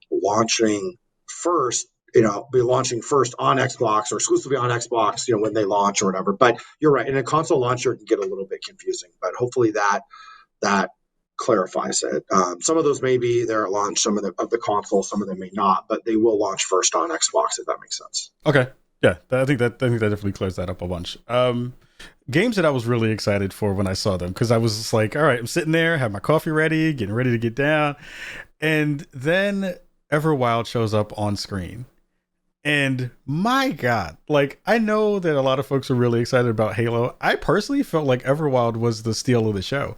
launching first, on Xbox or exclusively on Xbox, when they launch or whatever. But you're right, in a console launcher, it can get a little bit confusing, but hopefully that clarifies it. Some of those may be there at launch, some of the console, some of them may not, but they will launch first on Xbox, if that makes sense. Okay. Yeah, I think that definitely clears that up a bunch. Games that I was really excited for when I saw them, because I was just like, all right, I'm sitting there, have my coffee ready, getting ready to get down. And then Everwild shows up on screen. And my God, like, I know that a lot of folks are really excited about Halo. I personally felt like Everwild was the steal of the show.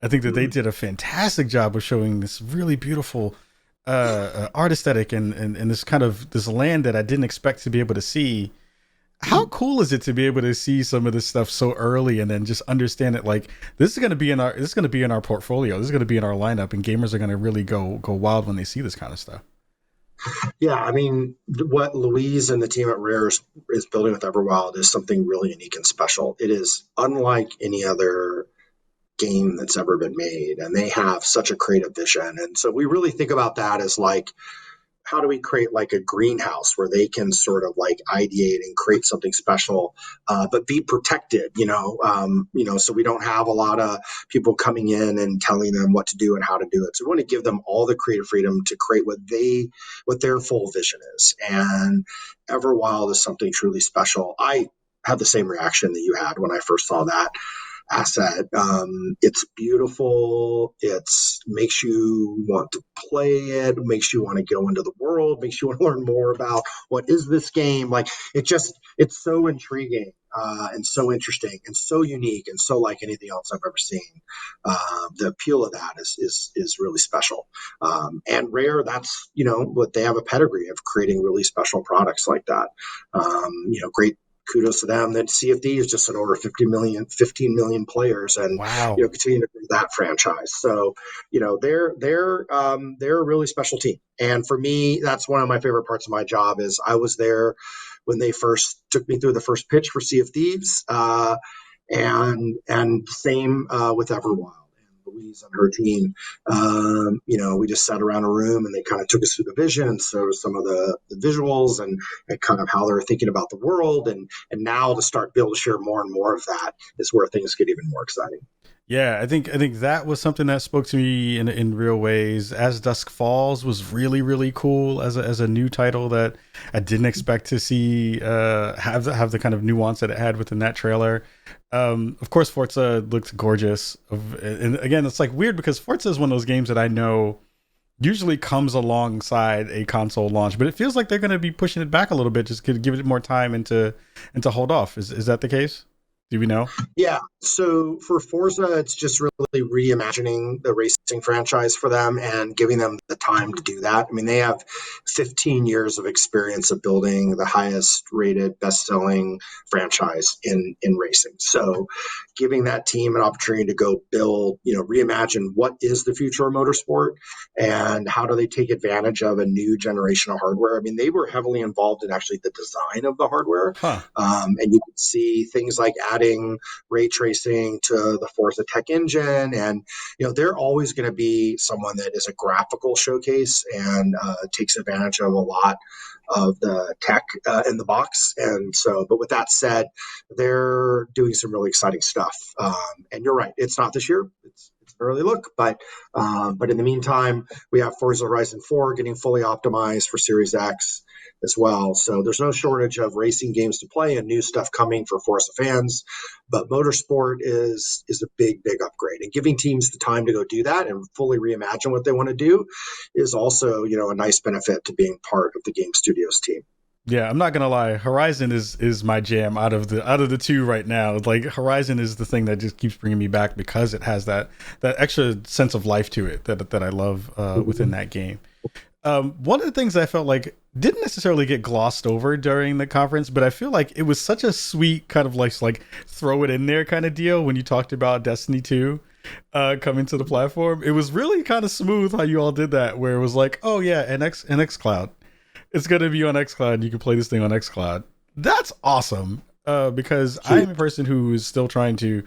I think that they did a fantastic job of showing this really beautiful art aesthetic and this kind of this land that I didn't expect to be able to see. How cool is it to be able to see some of this stuff so early and then just understand it? Like, this is going to be in our portfolio. This is going to be in our lineup, and gamers are going to really go wild when they see this kind of stuff. Yeah, I mean, what Louise and the team at Rare is building with Everwild is something really unique and special. It is unlike any other game that's ever been made, and they have such a creative vision. And so we really think about that as like, how do we create like a greenhouse where they can sort of like ideate and create something special, but be protected, so we don't have a lot of people coming in and telling them what to do and how to do it. So we want to give them all the creative freedom to create what their full vision is. And Everwild is something truly special. I had the same reaction that you had when I first saw that asset. It's beautiful. It makes you want to play it, makes you want to go into the world, makes you want to learn more about what is this game. Like, it's so intriguing and so interesting and so unique and so like anything else I've ever seen. The appeal of that is really special. And Rare, that's, what they have a pedigree of creating really special products like that. Great kudos to them. That CFD is just an over 15 million players, and wow, continue to grow that franchise. So, they're a really special team. And for me, that's one of my favorite parts of my job. Is I was there when they first took me through the first pitch for Sea of Thieves, and same with Everwild. Louise and her team, we just sat around a room and they kind of took us through the vision. And so some of the visuals and kind of how they're thinking about the world. And now to start be able to share more and more of that is where things get even more exciting. Yeah, I think that was something that spoke to me in real ways. As Dusk Falls was really cool as a new title that I didn't expect to see have the kind of nuance that it had within that trailer. Of course, Forza looked gorgeous. And again, it's like weird because Forza is one of those games that I know usually comes alongside a console launch, but it feels like they're going to be pushing it back a little bit, just to give it more time and to hold off. Is that the case? Do we know? Yeah. So for Forza, it's just really reimagining the racing franchise for them and giving them the time to do that. I mean, they have 15 years of experience of building the highest rated, best selling franchise in racing. So giving that team an opportunity to go build, reimagine what is the future of motorsport and how do they take advantage of a new generation of hardware. I mean, they were heavily involved in actually the design of the hardware. Huh. And you can see things like adding ray tracing to the Forza Tech engine. And, they're always going to be someone that is a graphical showcase and takes advantage of a lot of the tech in the box. And so, but with that said, they're doing some really exciting stuff. And you're right, it's not this year. It's an early look, but in the meantime, we have Forza Horizon 4 getting fully optimized for Series X as well. So there's no shortage of racing games to play and new stuff coming for Forza fans. But motorsport is a big upgrade, and giving teams the time to go do that and fully reimagine what they want to do is also, a nice benefit to being part of the game studios team. Yeah, I'm not gonna lie. Horizon is my jam out of the two right now. Like Horizon is the thing that just keeps bringing me back because it has that extra sense of life to it that I love within that game. One of the things I felt like didn't necessarily get glossed over during the conference, but I feel like it was such a sweet kind of like throw it in there kind of deal when you talked about Destiny 2 coming to the platform. It was really kind of smooth how you all did that, where it was like, oh yeah, an xCloud. It's going to be on xCloud and you can play this thing on xCloud. That's awesome. Because I'm a person who is still trying to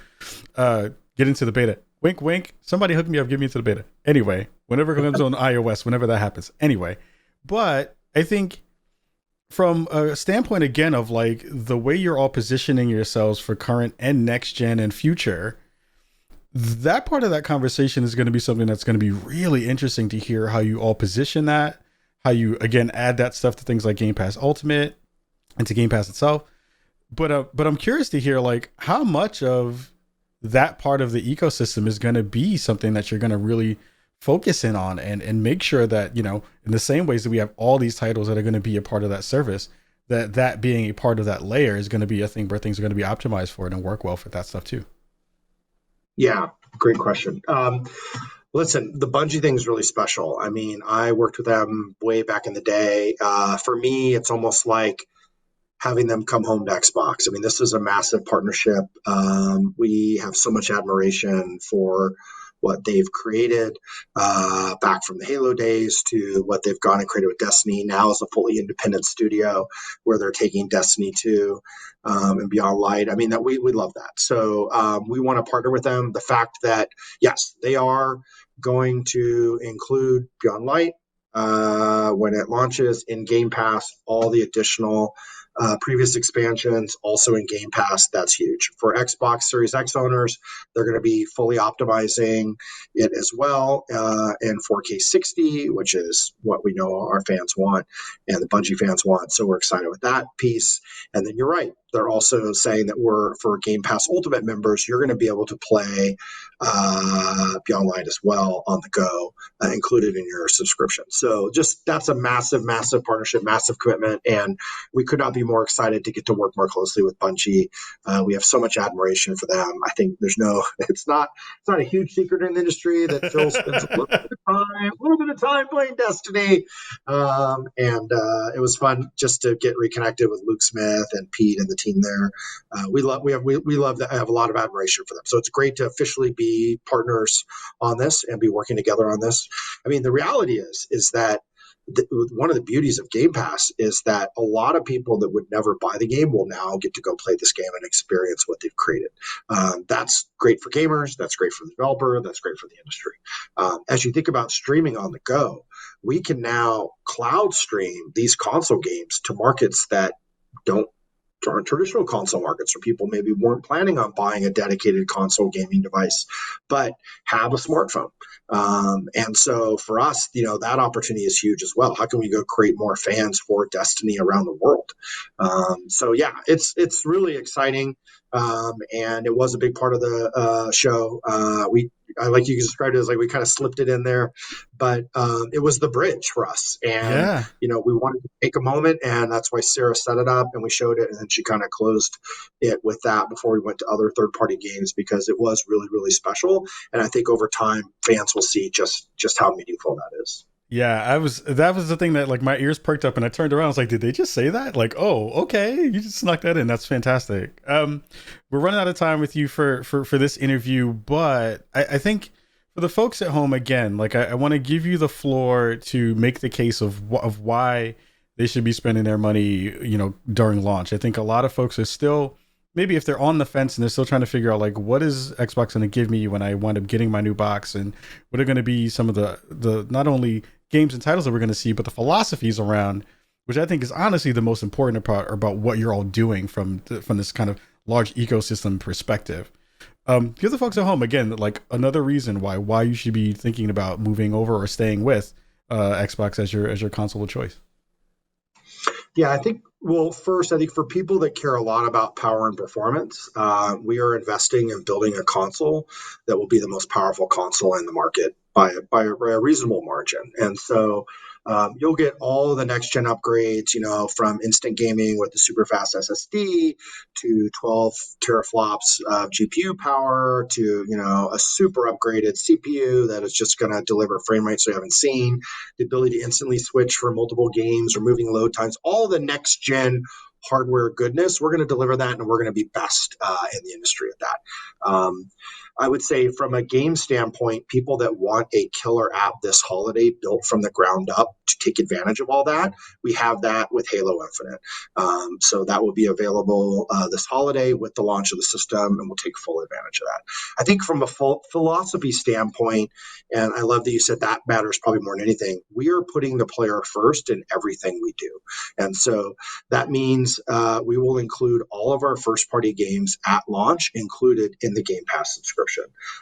get into the beta. Wink, wink. Somebody hook me up, get me into the beta. Anyway, whenever it comes on iOS, whenever that happens. Anyway, but I think from a standpoint, again, of like the way you're all positioning yourselves for current and next gen and future, that part of that conversation is going to be something that's going to be really interesting to hear how you all position that, how you, again, add that stuff to things like Game Pass Ultimate and to Game Pass itself. But I'm curious to hear like how much of that part of the ecosystem is going to be something that you're going to really focus in on and make sure that, in the same ways that we have all these titles that are going to be a part of that service, that being a part of that layer is going to be a thing where things are going to be optimized for it and work well for that stuff too. Yeah, great question. Listen, the Bungie thing is really special. I mean, I worked with them way back in the day. For me, it's almost like having them come home to Xbox. I mean, this is a massive partnership. We have so much admiration for what they've created back from the Halo days to what they've gone and created with Destiny. Now is a fully independent studio where they're taking Destiny 2 and Beyond Light. I mean, that we love that. So we want to partner with them. The fact that, yes, they are going to include Beyond Light when it launches in Game Pass, all the additional previous expansions also in Game Pass. That's huge. For Xbox Series X owners, they're going to be fully optimizing it as well in 4K 60, which is what we know our fans want and the Bungie fans want. So we're excited with that piece. And then you're right. They're also saying that for Game Pass Ultimate members, you're going to be able to play Beyond Light as well on the go, included in your subscription. So just that's a massive partnership, massive commitment. And we could not be more excited to get to work more closely with Bungie. We have so much admiration for them. I think it's not a huge secret in the industry that Phil spends a little bit of time playing Destiny. And it was fun just to get reconnected with Luke Smith and Pete and the team there. We love that. I have a lot of admiration for them. So it's great to officially be partners on this and be working together on this. I mean, the reality is that one of the beauties of Game Pass is that a lot of people that would never buy the game will now get to go play this game and experience what they've created. That's great for gamers. That's great for the developer. That's great for the industry. As you think about streaming on the go, we can now cloud stream these console games to markets that don't traditional console markets, where people maybe weren't planning on buying a dedicated console gaming device, but have a smartphone. And so for us, that opportunity is huge as well. How can we go create more fans for Destiny around the world? So yeah, it's really exciting. And it was a big part of the show. I like you described it as like we kind of slipped it in there, but it was the bridge for us. And we wanted to take a moment, and that's why Sarah set it up and we showed it, and then she kind of closed it with that before we went to other third-party games, because it was really, really special. And I think over time, fans will see just how meaningful that is. Yeah, that was the thing that like my ears perked up and I turned around. I was like, did they just say that? Like, oh, okay, you just snuck that in. That's fantastic. We're running out of time with you for this interview, but I think for the folks at home, again, like I want to give you the floor to make the case of why they should be spending their money, during launch. I think a lot of folks are still, maybe if they're on the fence and they're still trying to figure out like, what is Xbox going to give me when I wind up getting my new box, and what are going to be some of the not only games and titles that we're going to see, but the philosophies around, which I think is honestly the most important part about what you're all doing from this kind of large ecosystem perspective. Give the folks at home, again, like another reason why you should be thinking about moving over or staying with Xbox as your console of choice. Yeah, I think for people that care a lot about power and performance, we are investing in building a console that will be the most powerful console in the market by a reasonable margin. And so you'll get all of the next gen upgrades, from instant gaming with the super fast SSD to 12 teraflops of GPU power to, a super upgraded CPU that is just going to deliver frame rates we haven't seen, the ability to instantly switch for multiple games, removing load times, all the next gen hardware goodness. We're going to deliver that, and we're going to be best in the industry at that. I would say from a game standpoint, people that want a killer app this holiday built from the ground up to take advantage of all that, we have that with Halo Infinite. So that will be available this holiday with the launch of the system, and we'll take full advantage of that. I think from a philosophy standpoint, and I love that you said that matters probably more than anything, we are putting the player first in everything we do. And so that means we will include all of our first-party games at launch included in the Game Pass subscription.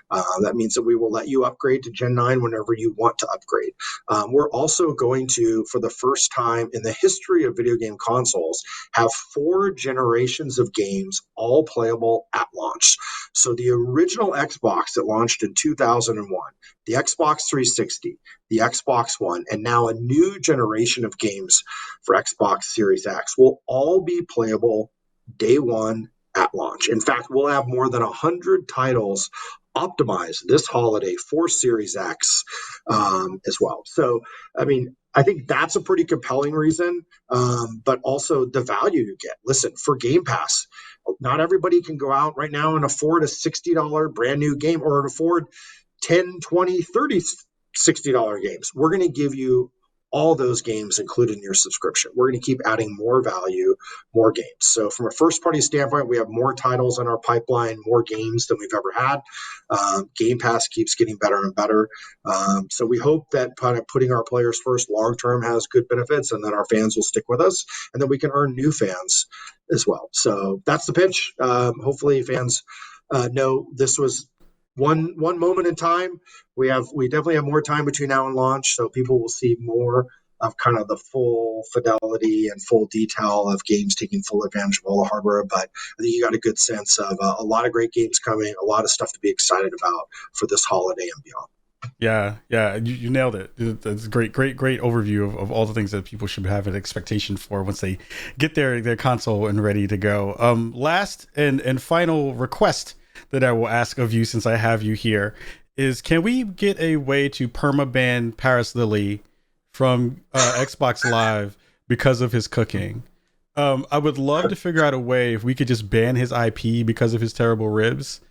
That means that we will let you upgrade to Gen 9 whenever you want to upgrade. We're also going to, for the first time in the history of video game consoles, have 4 generations of games all playable at launch. So the original Xbox that launched in 2001, the Xbox 360, the Xbox One, and now a new generation of games for Xbox Series X will all be playable day one at launch. In fact, we'll have more than 100 titles optimized this holiday for Series X as well. So, I think that's a pretty compelling reason, but also the value you get. Listen, for Game Pass, not everybody can go out right now and afford a $60 brand new game, or afford 10, 20, 30, $60 games. We're going to give you all those games included in your subscription. We're going to keep adding more value, more games. So from a first-party standpoint, we have more titles in our pipeline, more games than we've ever had. Game Pass keeps getting better and better. So we hope that kind of putting our players first long-term has good benefits, and that our fans will stick with us, and that we can earn new fans as well. So that's the pitch. Hopefully fans know this was one moment in time. We definitely have more time between now and launch, so people will see more of kind of the full fidelity and full detail of games taking full advantage of all the hardware. But I think you got a good sense of a lot of great games coming, a lot of stuff to be excited about for this holiday and beyond. Yeah, you nailed it. That's a great overview of all the things that people should have an expectation for once they get their console and ready to go. Last and final request that I will ask of you, since I have you here, is can we get a way to permaban Paris Lily from Xbox Live because of his cooking? I would love to figure out a way if we could just ban his IP because of his terrible ribs.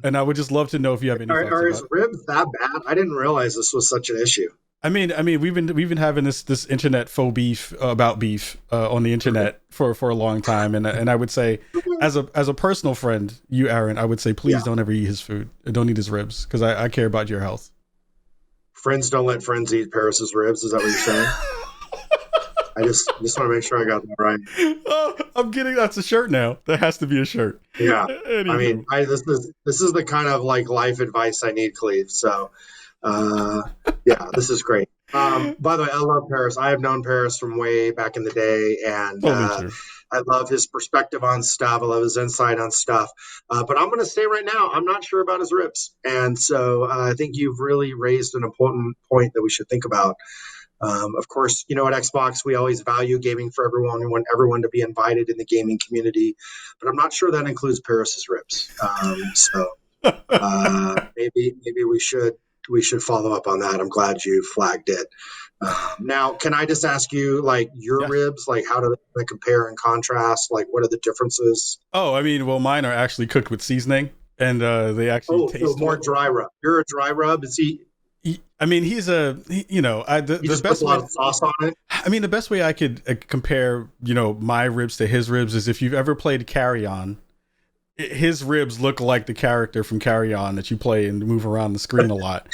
And I would just love to know if you have any thoughts Are his ribs that bad? I didn't realize this was such an issue. I mean, we've been having this internet faux beef about beef on the internet for a long time, and I would say, as a personal friend, you, Aaron, I would say, please don't ever eat his food. Don't eat his ribs, because I care about your health. Friends don't let friends eat Paris's ribs. Is that what you're saying? just want to make sure I got that right. Oh, I'm getting that's a shirt now. That has to be a shirt. Yeah. I Anywho. mean, this is the kind of like life advice I need, Kahlief. So, yeah, this is great. By the way, I love Paris. I have known Paris from way back in the day, and Totally true. I love his perspective on stuff. I love his insight on stuff. But I'm going to say right now, I'm not sure about his ribs, and so I think you've really raised an important point that we should think about. Of course, you know, at Xbox, we always value gaming for everyone. We want everyone to be invited in the gaming community, but I'm not sure that includes Paris's ribs. Maybe we should follow up on that. I'm glad you flagged it. Now, can I just ask you, like, your Yes. ribs, like, how do they compare and contrast? Like, what are the differences? Oh, I mean, well, mine are actually cooked with seasoning, and they actually Oh, so taste more dry rub. You're a dry rub. Is he? I mean, you know, He the just best puts a way. lot of sauce on it. I mean, the best way I could compare, you know, my ribs to his ribs is if you've ever played Carry On. His ribs look like the character from Carry On that you play and move around the screen a lot.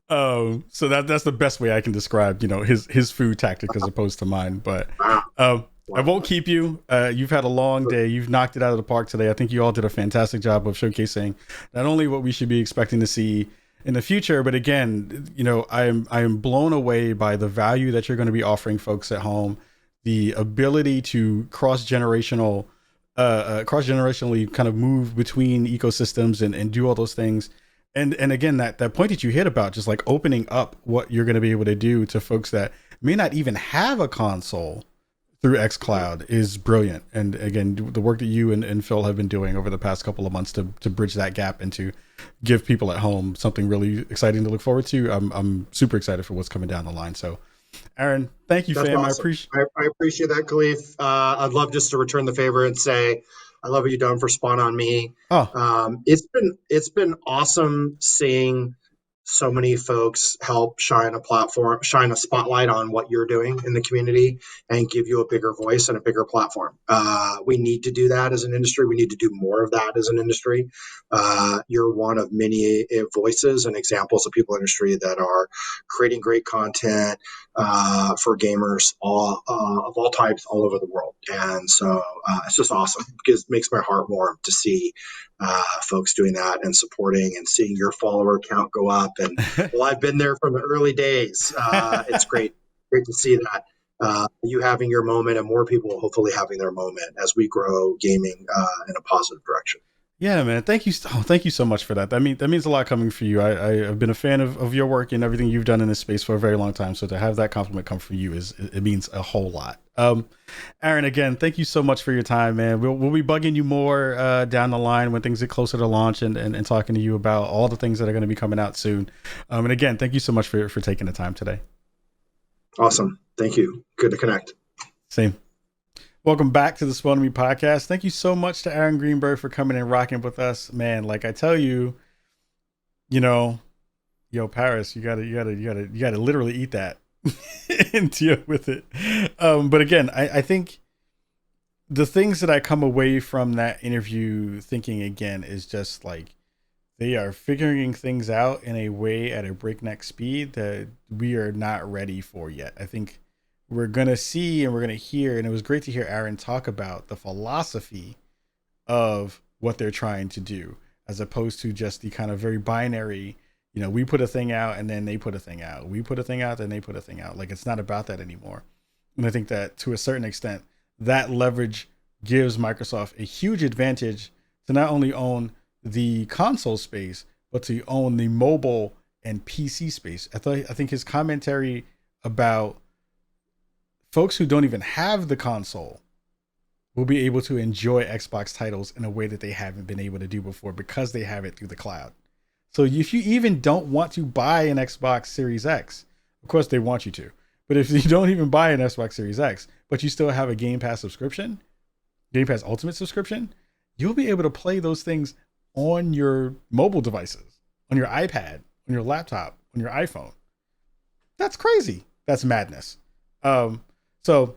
So that's the best way I can describe, you know, his food tactic as opposed to mine. But I won't keep you. You've had a long day. You've knocked it out of the park today. I think you all did a fantastic job of showcasing not only what we should be expecting to see in the future, but again, you know, I am blown away by the value that you're going to be offering folks at home, the ability to cross-generationally kind of move between ecosystems and do all those things. And again, that point that you hit about just like opening up what you're going to be able to do to folks that may not even have a console through xCloud is brilliant. And again, the work that you and Phil have been doing over the past couple of months to bridge that gap and to give people at home something really exciting to look forward to. I'm super excited for what's coming down the line. So Aaron, thank you, That's fam. awesome. I appreciate that, Kahlief. I'd love just to return the favor and say I love what you've done for Spawn on Me. Oh, It's been awesome seeing so many folks help shine a spotlight on what you're doing in the community and give you a bigger voice and a bigger platform. We need to do that as an industry. We need to do more of that as an industry. You're one of many voices and examples of people in the industry that are creating great content for gamers of all types all over the world. And so it's just awesome because it makes my heart warm to see folks doing that and supporting and seeing your follower count go up. And well, I've been there from the early days. It's great to see that. You having your moment and more people hopefully having their moment as we grow gaming in a positive direction. yeah, man. Thank you. Oh, thank you so much for that. That means a lot coming for you. I've been a fan of your work and everything you've done in this space for a very long time. So to have that compliment come from you it means a whole lot. Aaron, again, thank you so much for your time, man. We'll be bugging you more down the line when things get closer to launch and talking to you about all the things that are going to be coming out soon. And again, thank you so much for taking the time today. Awesome. Thank you. Good to connect. Same. Welcome back to the Spawn on Me podcast. Thank you so much to Aaron Greenberg for coming and rocking with us, man. Like I tell you, you know, yo, Paris, you gotta literally eat that and deal with it. But again, I think the things that I come away from that interview thinking again is just like they are figuring things out in a way at a breakneck speed that we are not ready for yet. I think we're going to see and we're going to hear, and it was great to hear Aaron talk about the philosophy of what they're trying to do, as opposed to just the kind of very binary, you know, we put a thing out and then they put a thing out. We put a thing out, then they put a thing out. Like, it's not about that anymore. And I think that to a certain extent, that leverage gives Microsoft a huge advantage to not only own the console space, but to own the mobile and PC space. I think his commentary about folks who don't even have the console will be able to enjoy Xbox titles in a way that they haven't been able to do before because they have it through the cloud. So if you even don't want to buy an Xbox Series X, of course they want you to, but if you don't even buy an Xbox Series X, but you still have a Game Pass subscription, Game Pass Ultimate subscription, you'll be able to play those things on your mobile devices, on your iPad, on your laptop, on your iPhone. That's crazy. That's madness. So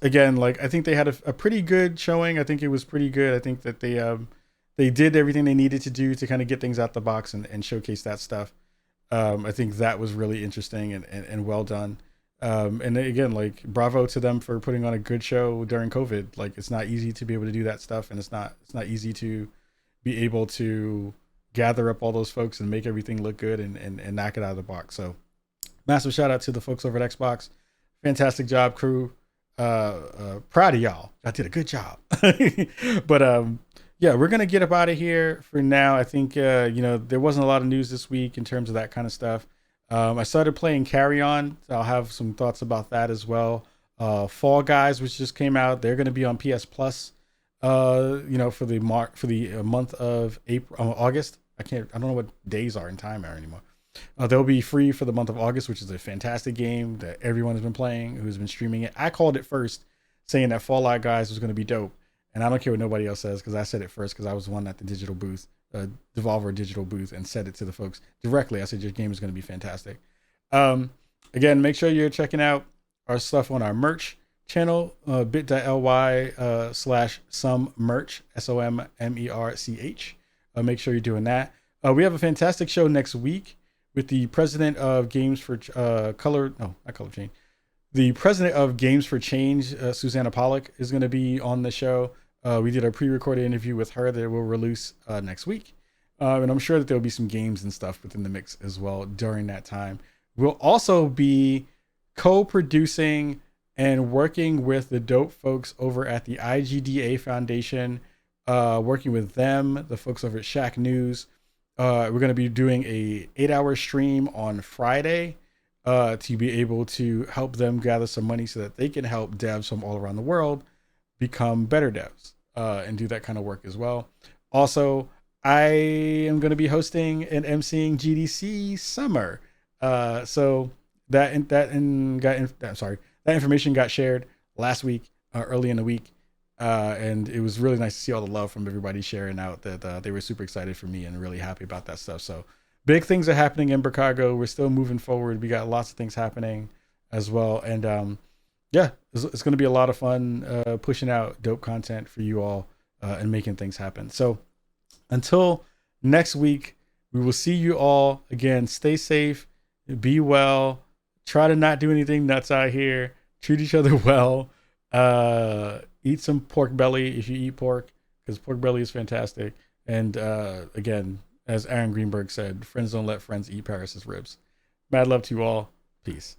again, like, I think they had a pretty good showing. I think it was pretty good. I think that they did everything they needed to do to kind of get things out the box and showcase that stuff. I think that was really interesting and well done. And again, like, bravo to them for putting on a good show during COVID. Like, it's not easy to be able to do that stuff, and it's not easy to be able to gather up all those folks and make everything look good and knock it out of the box. So massive shout out to the folks over at Xbox. Fantastic job, crew. Proud of y'all. I did a good job. But yeah, we're gonna get up out of here for now. I think there wasn't a lot of news this week in terms of that kind of stuff. I started playing Carry On, so I'll have some thoughts about that as well. Fall Guys, which just came out, they're gonna be on PS Plus. For the month of August. I don't know what days are in time anymore. They'll be free for the month of August, which is a fantastic game that everyone has been playing, who's been streaming it. I called it first, saying that Fall Guys was going to be dope, and I don't care what nobody else says because I said it first because I was the one at the digital booth, Devolver digital booth, and said it to the folks directly. I said your game is going to be fantastic. Again, make sure you're checking out our stuff on our merch channel, bit.ly/somemerch, SOMMERCH. Make sure you're doing that. We have a fantastic show next week with the president of Games for the president of Games for Change, Susanna Pollock, is going to be on the show. We did a pre-recorded interview with her that we'll release next week. And I'm sure that there'll be some games and stuff within the mix as well during that time. We'll also be co-producing and working with the dope folks over at the IGDA Foundation, working with them, the folks over at Shack News. We're going to be doing a 8-hour stream on Friday to be able to help them gather some money so that they can help devs from all around the world become better devs and do that kind of work as well. Also, I am going to be hosting and emceeing GDC Summer. So that information got shared last week, early in the week. And it was really nice to see all the love from everybody sharing out that they were super excited for me and really happy about that stuff. So big things are happening in Chicago. We're still moving forward. We got lots of things happening as well. And it's going to be a lot of fun pushing out dope content for you all and making things happen. So until next week, we will see you all again. Stay safe, be well, try to not do anything nuts out here, treat each other well. Eat some pork belly if you eat pork, because pork belly is fantastic. And again, as Aaron Greenberg said, friends don't let friends eat Paris's ribs. Mad love to you all. Peace.